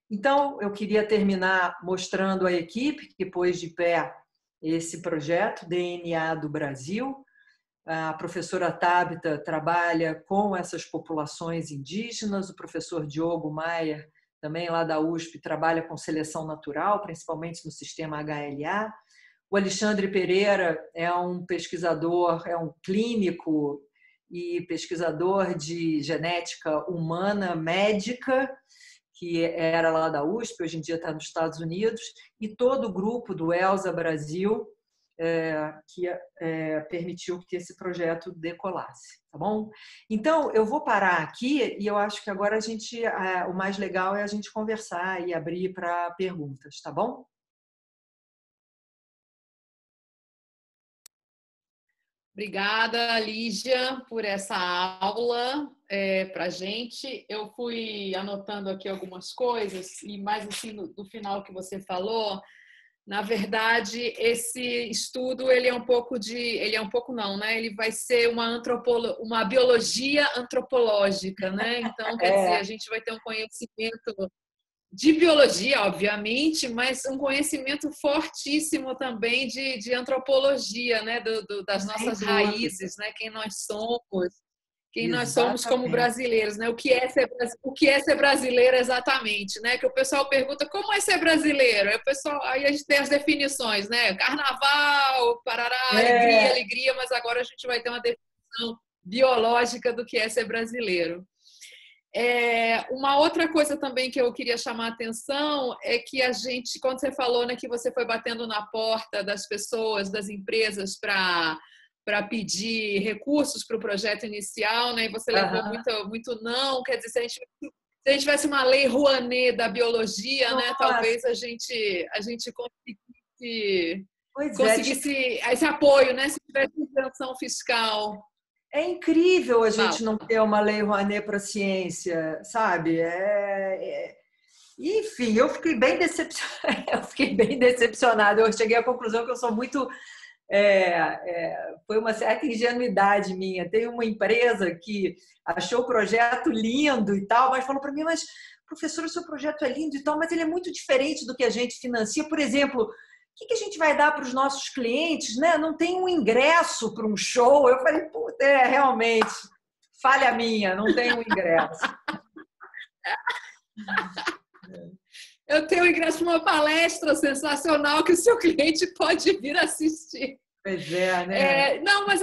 S2: Então, eu queria terminar mostrando a equipe que pôs de pé esse projeto, DNA do Brasil. A professora Tabita trabalha com essas populações indígenas, o professor Diogo Maier, também lá da USP, trabalha com seleção natural, principalmente no sistema HLA. O Alexandre Pereira é um pesquisador, é um clínico e pesquisador de genética humana médica, que era lá da USP, hoje em dia está nos Estados Unidos, e todo o grupo do ELSA Brasil, que permitiu que esse projeto decolasse, tá bom? Então, eu vou parar aqui e eu acho que agora o mais legal é a gente conversar e abrir para perguntas, tá bom?
S1: Obrigada, Lígia, por essa aula para a gente. Eu fui anotando aqui algumas coisas e mais assim do final que você falou. Na verdade, esse estudo ele é um pouco não, né? Ele vai ser uma biologia antropológica, né? Então, quer dizer, a gente vai ter um conhecimento de biologia, obviamente, mas um conhecimento fortíssimo também de antropologia, né? Das nossas raízes, né? Quem nós somos como brasileiros, né? O que é ser brasileiro exatamente, né? Que o pessoal pergunta como é ser brasileiro. Aí a gente tem as definições, né? Carnaval, parará, alegria, mas agora a gente vai ter uma definição biológica do que é ser brasileiro. Uma outra coisa também que eu queria chamar a atenção é que a gente, quando você falou, né, que você foi batendo na porta das pessoas, das empresas para pedir recursos para o projeto inicial, né? E você levou muito não. Quer dizer, se a gente tivesse uma lei Rouanet da biologia, né? Talvez a gente conseguisse esse apoio, né? Se tivesse isenção fiscal.
S2: É incrível a gente não ter uma lei Rouanet para a ciência, sabe? Enfim, eu fiquei bem decepcionada. Eu cheguei à conclusão que eu sou muito... foi uma certa ingenuidade minha. Tem uma empresa que achou o projeto lindo e tal, mas falou para mim, mas professor, o seu projeto é lindo e tal, mas ele é muito diferente do que a gente financia. Por exemplo, o que a gente vai dar para os nossos clientes, né? Não tem um ingresso para um show. Eu falei, puta, realmente, falha minha, não tem um ingresso. Eu
S1: tenho ingresso para uma palestra sensacional que o seu cliente pode vir assistir.
S2: Pois né?
S1: Não, mas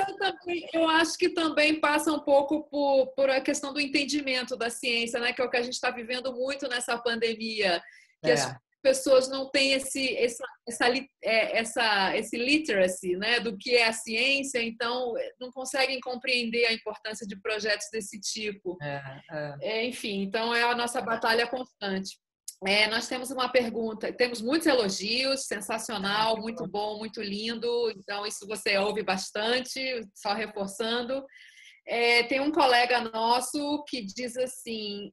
S1: eu acho que também passa um pouco por a questão do entendimento da ciência, né? Que é o que a gente está vivendo muito nessa pandemia. Que pessoas não têm esse literacy, né, do que é a ciência, então não conseguem compreender a importância de projetos desse tipo. Enfim, então é a nossa batalha constante. Nós temos uma pergunta, temos muitos elogios, sensacional, muito bom, muito lindo, então isso você ouve bastante, só reforçando. Tem um colega nosso que diz assim,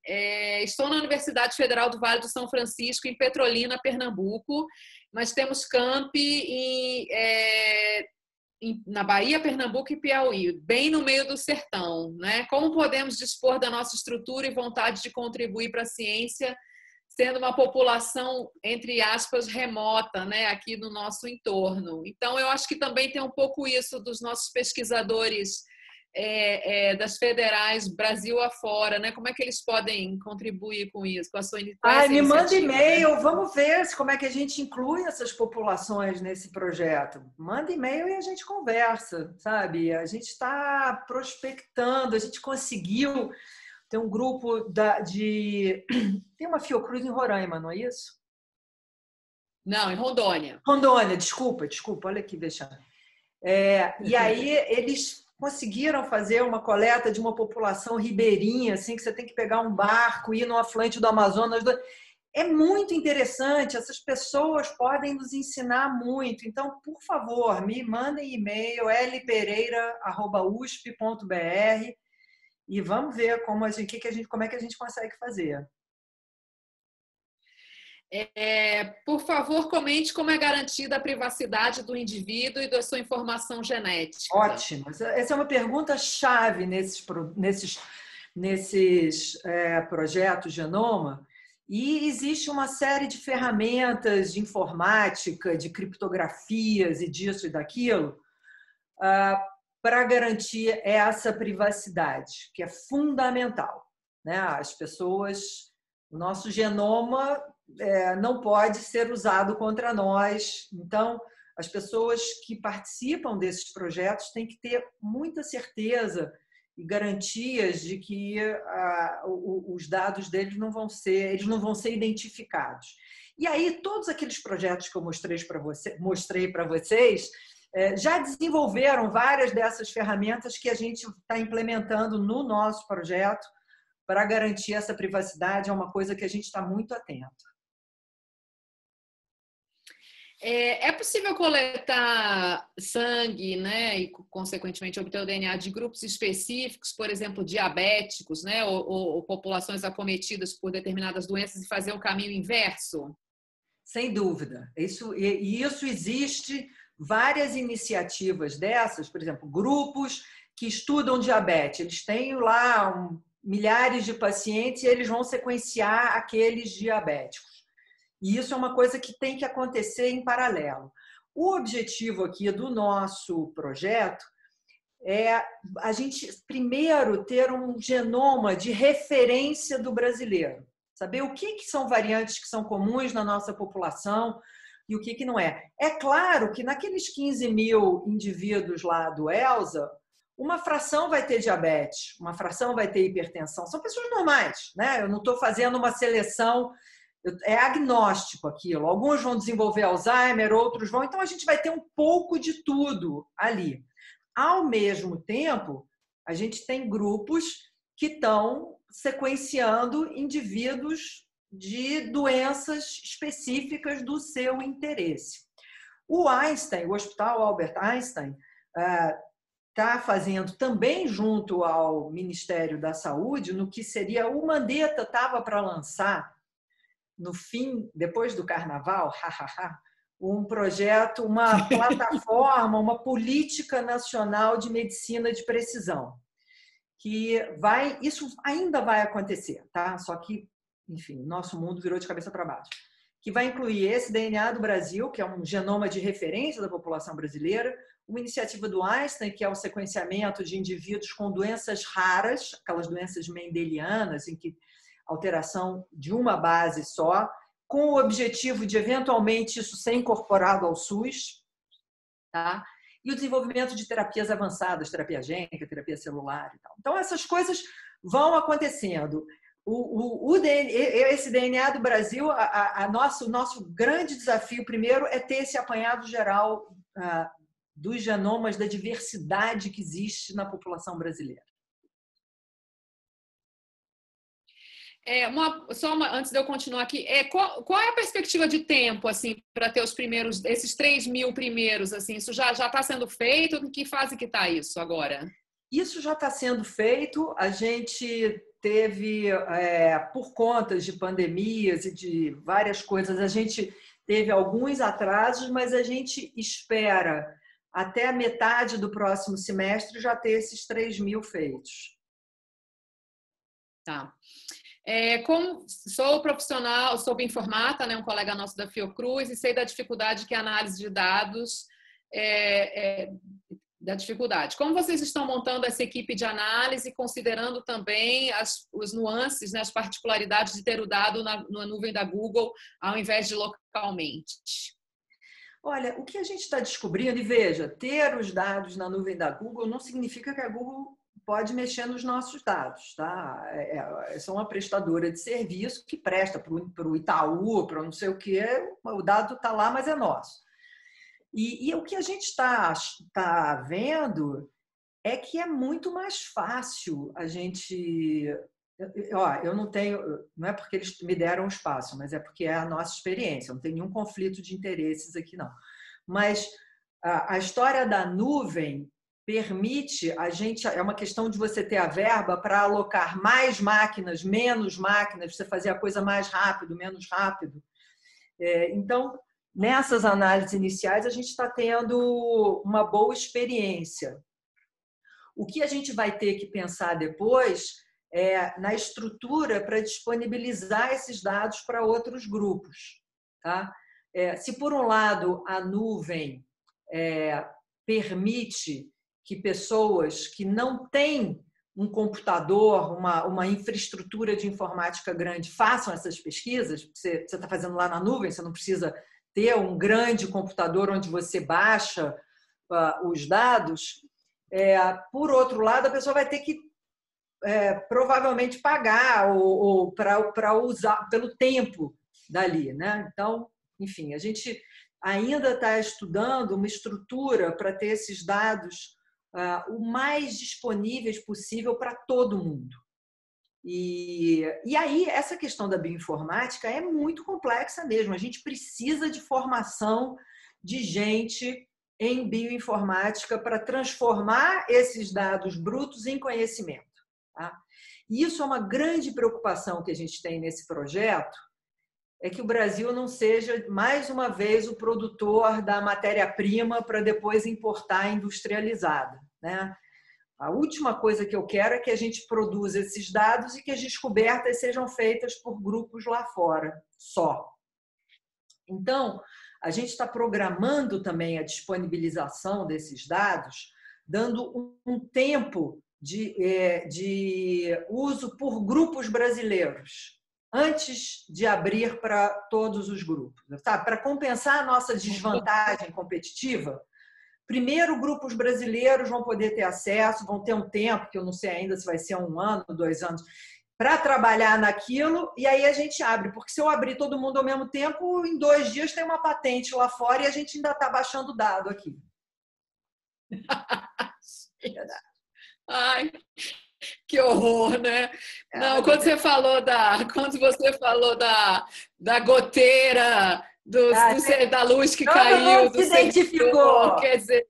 S1: estou na Universidade Federal do Vale do São Francisco, em Petrolina, Pernambuco, mas temos campi na Bahia, Pernambuco e Piauí, bem no meio do sertão, né? Como podemos dispor da nossa estrutura e vontade de contribuir para a ciência, sendo uma população, entre aspas, remota, né, aqui no nosso entorno? Então, eu acho que também tem um pouco isso dos nossos pesquisadores das federais Brasil afora, né? Como é que eles podem contribuir com isso, com a sua iniciativa?
S2: Me manda e-mail, né? Vamos ver como é que a gente inclui essas populações nesse projeto. Manda e-mail e a gente conversa, sabe? A gente está prospectando, a gente conseguiu ter um grupo tem uma Fiocruz em Roraima, não é isso?
S1: Não, em Rondônia.
S2: Rondônia, desculpa, olha aqui, deixando. E aí eles conseguiram fazer uma coleta de uma população ribeirinha, assim, que você tem que pegar um barco, ir no afluente do Amazonas. É muito interessante, essas pessoas podem nos ensinar muito. Então, por favor, me mandem e-mail, lpereira@usp.br, e vamos ver como é que a gente consegue fazer.
S1: Por favor, comente como é garantida a privacidade do indivíduo e da sua informação genética.
S2: Ótimo. Essa é uma pergunta-chave nesses projetos Genoma. E existe uma série de ferramentas de informática, de criptografias e disso e daquilo, para garantir essa privacidade, que é fundamental, né? As pessoas, o nosso genoma não pode ser usado contra nós. Então, as pessoas que participam desses projetos têm que ter muita certeza e garantias de que os dados deles não vão ser identificados. E aí, todos aqueles projetos que eu mostrei para vocês já desenvolveram várias dessas ferramentas que a gente está implementando no nosso projeto para garantir essa privacidade. É uma coisa que a gente está muito atento.
S1: É possível coletar sangue, né, e consequentemente obter o DNA de grupos específicos, por exemplo, diabéticos, né, ou populações acometidas por determinadas doenças, e fazer o caminho inverso?
S2: Sem dúvida. Isso existe várias iniciativas dessas, por exemplo, grupos que estudam diabetes. Eles têm lá milhares de pacientes e eles vão sequenciar aqueles diabéticos. E isso é uma coisa que tem que acontecer em paralelo. O objetivo aqui do nosso projeto é a gente, primeiro, ter um genoma de referência do brasileiro. Saber o que são variantes que são comuns na nossa população e o que não é. É claro que naqueles 15 mil indivíduos lá do ELSA, uma fração vai ter diabetes, uma fração vai ter hipertensão. São pessoas normais, né? Eu não estou fazendo uma seleção... É agnóstico aquilo. Alguns vão desenvolver Alzheimer, outros vão. Então, a gente vai ter um pouco de tudo ali. Ao mesmo tempo, a gente tem grupos que estão sequenciando indivíduos de doenças específicas do seu interesse. O Einstein, o Hospital Albert Einstein, está fazendo também junto ao Ministério da Saúde, no que seria o Mandetta estava para lançar no fim, depois do carnaval, um projeto, uma plataforma, uma política nacional de medicina de precisão, isso ainda vai acontecer, tá? Só que, enfim, nosso mundo virou de cabeça para baixo, que vai incluir esse DNA do Brasil, que é um genoma de referência da população brasileira, uma iniciativa do Einstein, que é o sequenciamento de indivíduos com doenças raras, aquelas doenças mendelianas, em que alteração de uma base só, com o objetivo de, eventualmente, isso ser incorporado ao SUS, tá? E o desenvolvimento de terapias avançadas, terapia gênica, terapia celular e tal. Então, essas coisas vão acontecendo. esse DNA do Brasil, o nosso grande desafio, primeiro, é ter esse apanhado geral dos genomas, da diversidade que existe na população brasileira.
S1: Antes de eu continuar aqui, qual é a perspectiva de tempo assim para ter esses 3.000 primeiros? Assim, isso já está sendo feito? Em que fase que está isso agora?
S2: Isso já está sendo feito. A gente teve, por conta de pandemias e de várias coisas, a gente teve alguns atrasos, mas a gente espera até a metade do próximo semestre já ter esses 3.000 feitos.
S1: Tá. Como sou profissional, sou bioinformata, né, um colega nosso da Fiocruz, e sei da dificuldade que a análise de dados da dificuldade. Como vocês estão montando essa equipe de análise, considerando também os nuances, né, as particularidades de ter o dado na nuvem da Google ao invés de localmente?
S2: Olha, o que a gente está descobrindo, e veja, ter os dados na nuvem da Google não significa que a Google pode mexer nos nossos dados, tá? São uma prestadora de serviço que presta para o Itaú, para não sei o quê, o dado está lá, mas é nosso. E o que a gente está vendo é que é muito mais fácil a gente... eu não tenho... Não é porque eles me deram espaço, mas é porque é a nossa experiência. Não tem nenhum conflito de interesses aqui, não. Mas a história da nuvem permite a gente... É uma questão de você ter a verba para alocar mais máquinas, menos máquinas, você fazer a coisa mais rápido, menos rápido. Então... Nessas análises iniciais, a gente está tendo uma boa experiência. O que a gente vai ter que pensar depois é na estrutura para disponibilizar esses dados para outros grupos. Tá? Se, por um lado, a nuvem permite que pessoas que não têm um computador, uma infraestrutura de informática grande, façam essas pesquisas, você está fazendo lá na nuvem, você não precisa ter um grande computador onde você baixa os dados. Por outro lado, a pessoa vai ter que provavelmente pagar para usar pelo tempo dali, né? Então, enfim, a gente ainda está estudando uma estrutura para ter esses dados o mais disponíveis possível para todo mundo. E aí, essa questão da bioinformática é muito complexa mesmo. A gente precisa de formação de gente em bioinformática para transformar esses dados brutos em conhecimento. Tá? E isso é uma grande preocupação que a gente tem nesse projeto, é que o Brasil não seja, mais uma vez, o produtor da matéria-prima para depois importar industrializada, né? A última coisa que eu quero é que a gente produza esses dados e que as descobertas sejam feitas por grupos lá fora, só. Então, a gente está programando também a disponibilização desses dados, dando um tempo de uso por grupos brasileiros, antes de abrir para todos os grupos. Para compensar a nossa desvantagem competitiva, primeiro, grupos brasileiros vão poder ter acesso, vão ter um tempo, que eu não sei ainda se vai ser 1 ano, 2 anos, para trabalhar naquilo, e aí a gente abre. Porque se eu abrir todo mundo ao mesmo tempo, em 2 dias tem uma patente lá fora e a gente ainda está baixando dado aqui.
S1: Ai, que horror, né? Não, quando você falou da goteira, da luz que caiu,
S2: do sensor,
S1: quer dizer,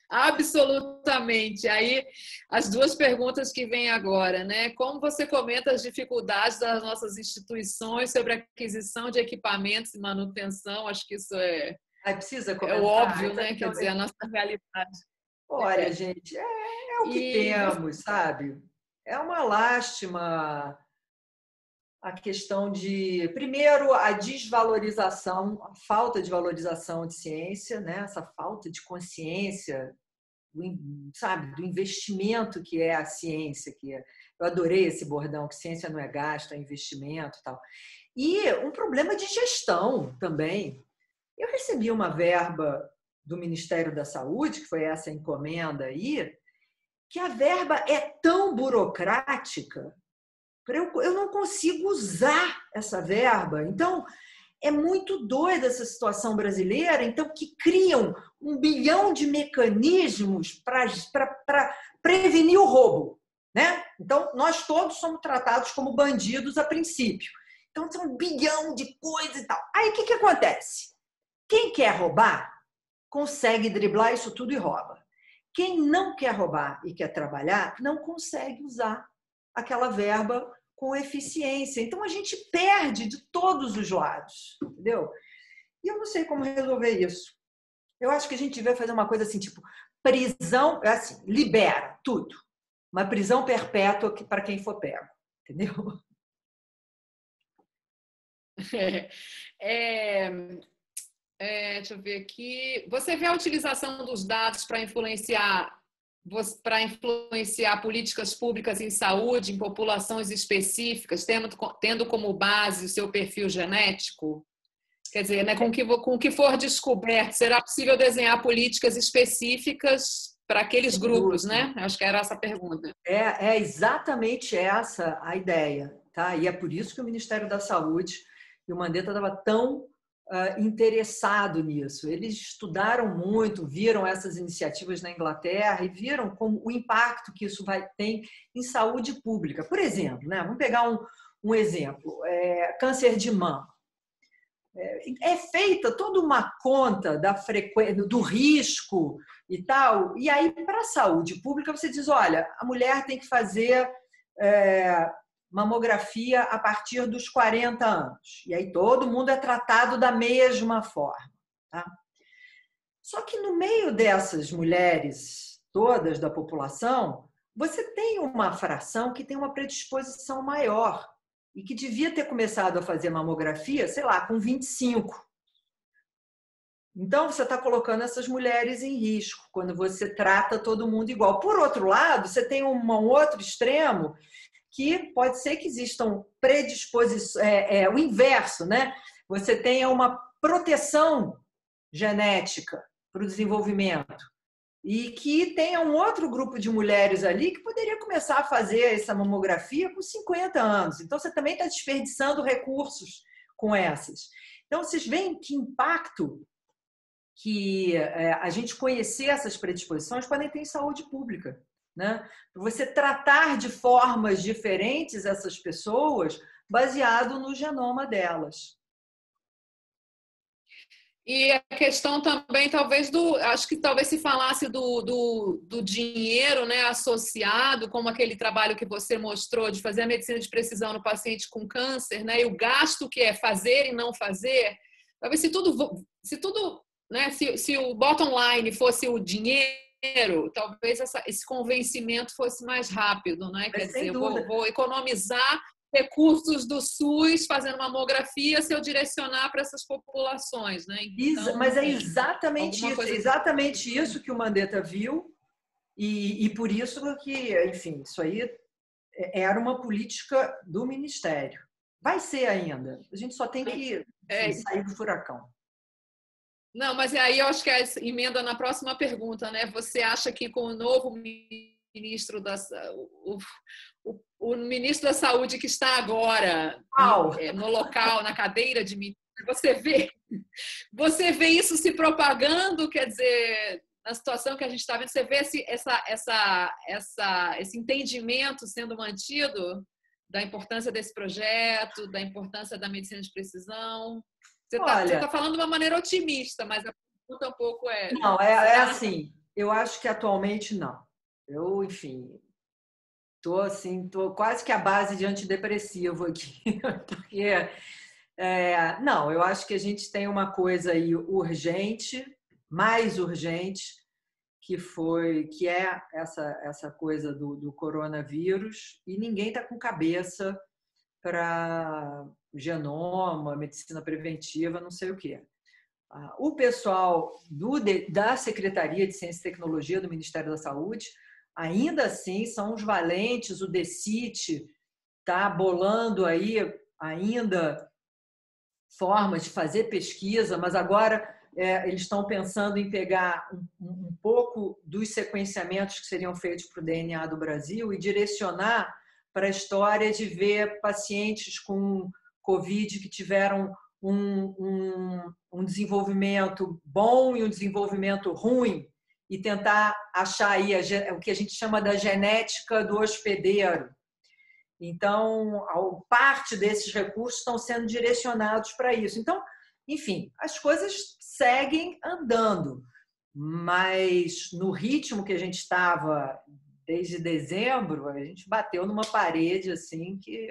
S1: absolutamente. Aí, as 2 perguntas que vêm agora, né? Como você comenta as dificuldades das nossas instituições sobre a aquisição de equipamentos e manutenção? Acho que isso
S2: precisa comentar.
S1: É óbvio, né? Quer dizer, a nossa realidade.
S2: Olha, gente, é o que temos, sabe? É uma lástima a questão de, primeiro, a desvalorização, a falta de valorização de ciência, né? Essa falta de consciência, sabe, do investimento que é a ciência, eu adorei esse bordão, que ciência não é gasto, é investimento e tal. E um problema de gestão também. Eu recebi uma verba do Ministério da Saúde, que foi essa encomenda aí, que a verba é tão burocrática, eu não consigo usar essa verba. Então, é muito doida essa situação brasileira, então, que criam 1 bilhão de mecanismos para prevenir o roubo, né? Então, nós todos somos tratados como bandidos a princípio. Então, são 1 bilhão de coisas e tal. Aí, o que acontece? Quem quer roubar, consegue driblar isso tudo e rouba. Quem não quer roubar e quer trabalhar, não consegue usar aquela verba com eficiência. Então, a gente perde de todos os lados, entendeu? E eu não sei como resolver isso. Eu acho que a gente devia fazer uma coisa assim, tipo, prisão, assim, libera tudo. Uma prisão perpétua para quem for pego, entendeu?
S1: Deixa eu ver aqui. Você vê a utilização dos dados para influenciar políticas públicas em saúde, em populações específicas, tendo como base o seu perfil genético? Quer dizer, né, com o que for descoberto, será possível desenhar políticas específicas para aqueles grupos, né? Acho que era essa a pergunta.
S2: É exatamente essa a ideia, tá? E é por isso que o Ministério da Saúde e o Mandetta estava tão interessado nisso. Eles estudaram muito, viram essas iniciativas na Inglaterra e viram como o impacto que isso ter em saúde pública. Por exemplo, né? Vamos pegar um exemplo, câncer de mama. É feita toda uma conta da frequência, do risco e tal, e aí para a saúde pública você diz, olha, a mulher tem que fazer mamografia a partir dos 40 anos. E aí todo mundo é tratado da mesma forma. Tá? Só que no meio dessas mulheres todas da população, você tem uma fração que tem uma predisposição maior e que devia ter começado a fazer mamografia, sei lá, com 25. Então, você está colocando essas mulheres em risco quando você trata todo mundo igual. Por outro lado, você tem um outro extremo que pode ser que existam predisposições, o inverso, né? Você tenha uma proteção genética para o desenvolvimento e que tenha um outro grupo de mulheres ali que poderia começar a fazer essa mamografia com 50 anos. Então, você também está desperdiçando recursos com essas. Então, vocês veem que impacto que a gente conhecer essas predisposições podem ter em saúde pública. Né? Você tratar de formas diferentes essas pessoas baseado no genoma delas.
S1: E a questão também, talvez, acho que talvez se falasse do dinheiro, né, associado, como aquele trabalho que você mostrou de fazer a medicina de precisão no paciente com câncer, né, e o gasto que é fazer e não fazer. Talvez se tudo, né, se o bottom line fosse o dinheiro, talvez esse convencimento fosse mais rápido, né? Quer dizer, vou economizar recursos do SUS fazendo mamografia se eu direcionar para essas populações, né?
S2: Então, mas é exatamente isso, exatamente isso que o Mandetta viu e por isso que, enfim, isso aí era uma política do Ministério. Vai ser ainda. A gente só tem que sair do furacão.
S1: Não, mas aí eu acho que é emenda na próxima pergunta, né? Você acha que com o novo ministro o ministro da Saúde que está agora no local, na cadeira de ministro, você vê isso se propagando, quer dizer, na situação que a gente está vendo, você vê esse entendimento sendo mantido da importância desse projeto, da importância da medicina de precisão? Você está falando de uma maneira otimista, mas a pergunta um pouco é...
S2: Não, assim, eu acho que atualmente não. Eu, enfim, tô quase que à base de antidepressivo aqui, porque não, eu acho que a gente tem uma coisa aí urgente, mais urgente, que é essa coisa do coronavírus, e ninguém está com cabeça para genoma, medicina preventiva, não sei o quê. O pessoal da Secretaria de Ciência e Tecnologia do Ministério da Saúde, ainda assim, são os valentes, o DECIT está bolando aí ainda formas de fazer pesquisa, mas agora eles estão pensando em pegar um pouco dos sequenciamentos que seriam feitos para o DNA do Brasil e direcionar para a história de ver pacientes com Covid que tiveram um desenvolvimento bom e um desenvolvimento ruim e tentar achar aí o que a gente chama da genética do hospedeiro. Então, parte desses recursos estão sendo direcionados para isso. Então, enfim, as coisas seguem andando, mas no ritmo que a gente estava desde dezembro, a gente bateu numa parede assim que...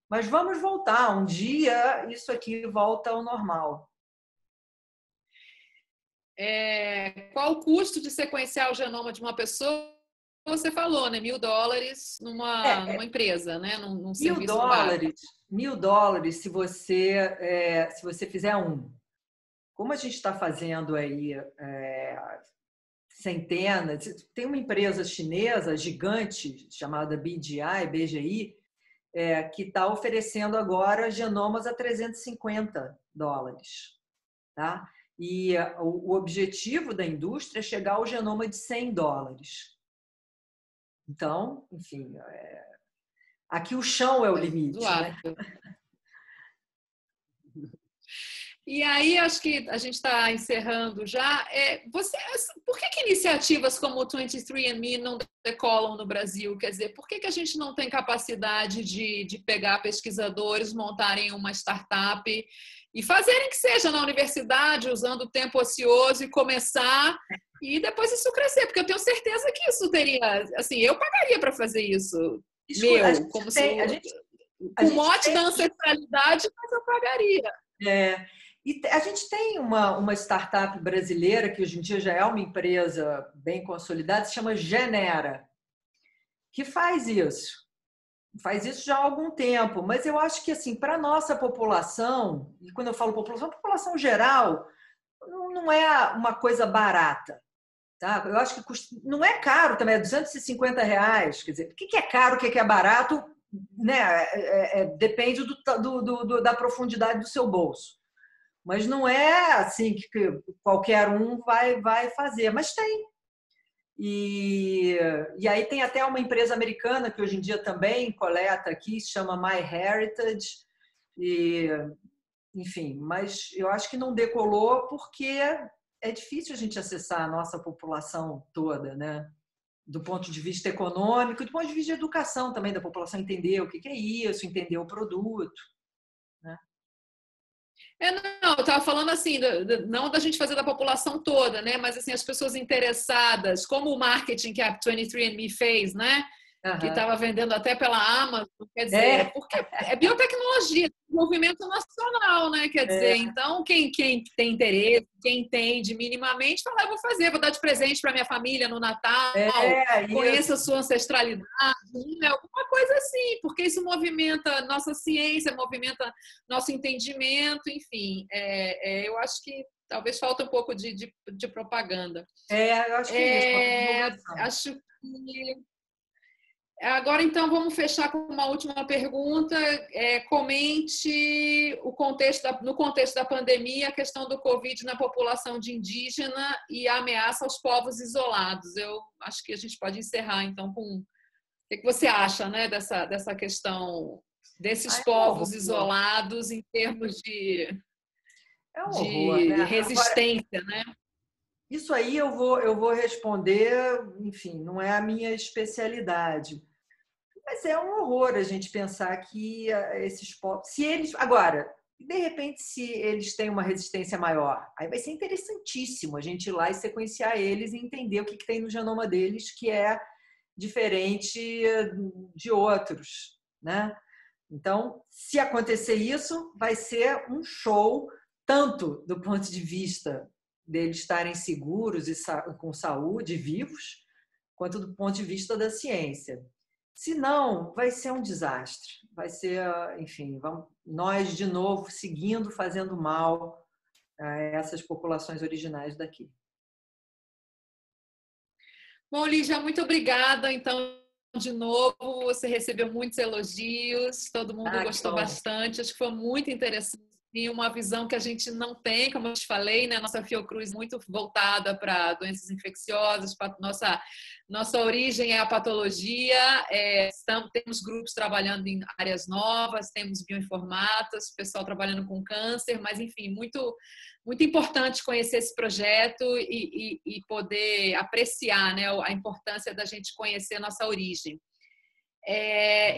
S2: Mas vamos voltar, um dia isso aqui volta ao normal.
S1: Qual o custo de sequenciar o genoma de uma pessoa? Você falou, né? $1.000 numa empresa, né? Num serviço
S2: $1.000, $1.000 se você fizer um. Como a gente está fazendo aí centenas, tem uma empresa chinesa gigante chamada BGI, que está oferecendo agora genomas a $350, tá? E o objetivo da indústria é chegar ao genoma de $100. Então, enfim, aqui o chão é o limite, né?
S1: E aí, acho que a gente está encerrando já. Por que iniciativas como o 23andMe não decolam no Brasil? Quer dizer, por que a gente não tem capacidade de pegar pesquisadores, montarem uma startup e fazerem que seja na universidade, usando o tempo ocioso e começar e depois isso crescer? Porque eu tenho certeza que isso teria... Assim, eu pagaria para fazer isso. Com o mote da ancestralidade, mas eu pagaria.
S2: E a gente tem uma startup brasileira, que hoje em dia já é uma empresa bem consolidada, se chama Genera, que faz isso. Faz isso já há algum tempo. Mas eu acho que, assim, para a nossa população, e quando eu falo população, a população geral, não é uma coisa barata. Tá? Eu acho que não é caro também, é R$250. Quer dizer, o que é caro, o que é barato, né? Depende da profundidade do seu bolso. Mas não é assim que qualquer um vai fazer, mas tem. E aí tem até uma empresa americana que hoje em dia também coleta aqui, se chama MyHeritage. Enfim, mas eu acho que não decolou porque é difícil a gente acessar a nossa população toda, né? Do ponto de vista econômico, do ponto de vista de educação também, da população entender o que é isso, entender o produto, né?
S1: Não, eu estava falando assim, não da gente fazer da população toda, né? Mas assim, as pessoas interessadas, como o marketing que a 23andMe fez, né? Que estava vendendo até pela Amazon, quer dizer, porque é biotecnologia, desenvolvimento nacional, né? Quer dizer, então quem tem interesse, quem entende minimamente, fala, eu vou fazer, vou dar de presente para minha família no Natal, conheça a sua ancestralidade, né? Alguma coisa assim, porque isso movimenta nossa ciência, movimenta nosso entendimento, enfim. Eu acho que talvez falta um pouco de propaganda.
S2: Eu acho que é isso.
S1: Acho que agora, então, vamos fechar com uma última pergunta. Comente no contexto da pandemia a questão do Covid na população de indígena e a ameaça aos povos isolados. Eu acho que a gente pode encerrar, então, com... O que você acha, né, dessa questão desses povos isolados em termos de resistência, né?
S2: Isso aí eu vou responder, enfim, não é a minha especialidade. Mas é um horror a gente pensar que esses povos... Agora, de repente, se eles têm uma resistência maior, aí vai ser interessantíssimo a gente ir lá e sequenciar eles e entender o que tem no genoma deles que é diferente de outros, né? Então, se acontecer isso, vai ser um show, tanto do ponto de vista deles estarem seguros e com saúde, vivos, quanto do ponto de vista da ciência. Se não, vai ser um desastre. Vai ser, enfim, nós de novo seguindo fazendo mal a essas populações originais daqui.
S1: Bom, Lígia, muito obrigada. Então, de novo, você recebeu muitos elogios, todo mundo gostou bastante. Acho que foi muito interessante e uma visão que a gente não tem, como eu te falei, né? Nossa Fiocruz muito voltada para doenças infecciosas, nossa origem é a patologia, temos grupos trabalhando em áreas novas, temos bioinformatas, pessoal trabalhando com câncer, mas enfim, muito importante conhecer esse projeto e poder apreciar, né, a importância da gente conhecer a nossa origem.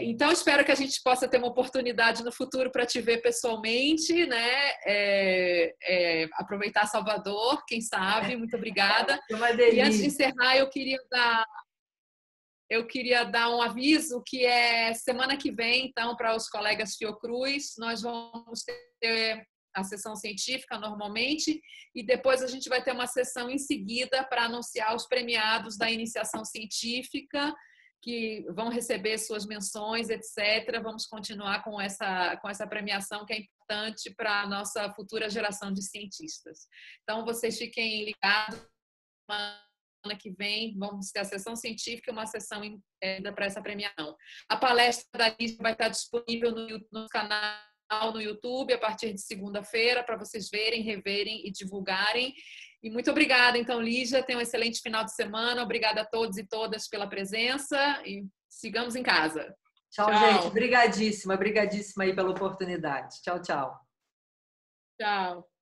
S1: Então, espero que a gente possa ter uma oportunidade no futuro para te ver pessoalmente, né? Aproveitar Salvador, quem sabe. Muito obrigada.
S2: É uma delícia.
S1: E antes de encerrar, eu queria dar um aviso que é semana que vem, então, para os colegas Fiocruz, nós vamos ter a sessão científica normalmente e depois a gente vai ter uma sessão em seguida para anunciar os premiados da iniciação científica, que vão receber suas menções, etc. Vamos continuar com essa premiação que é importante para a nossa futura geração de cientistas. Então, vocês fiquem ligados. Semana que vem vamos ter a sessão científica e uma sessão ainda para essa premiação. A palestra da Lígia vai estar disponível no canal no YouTube a partir de segunda-feira para vocês verem, reverem e divulgarem. E muito obrigada, então, Lígia. Tenha um excelente final de semana. Obrigada a todos e todas pela presença e sigamos em casa.
S2: Tchau, gente. Obrigadíssima aí pela oportunidade. Tchau, tchau.
S1: Tchau.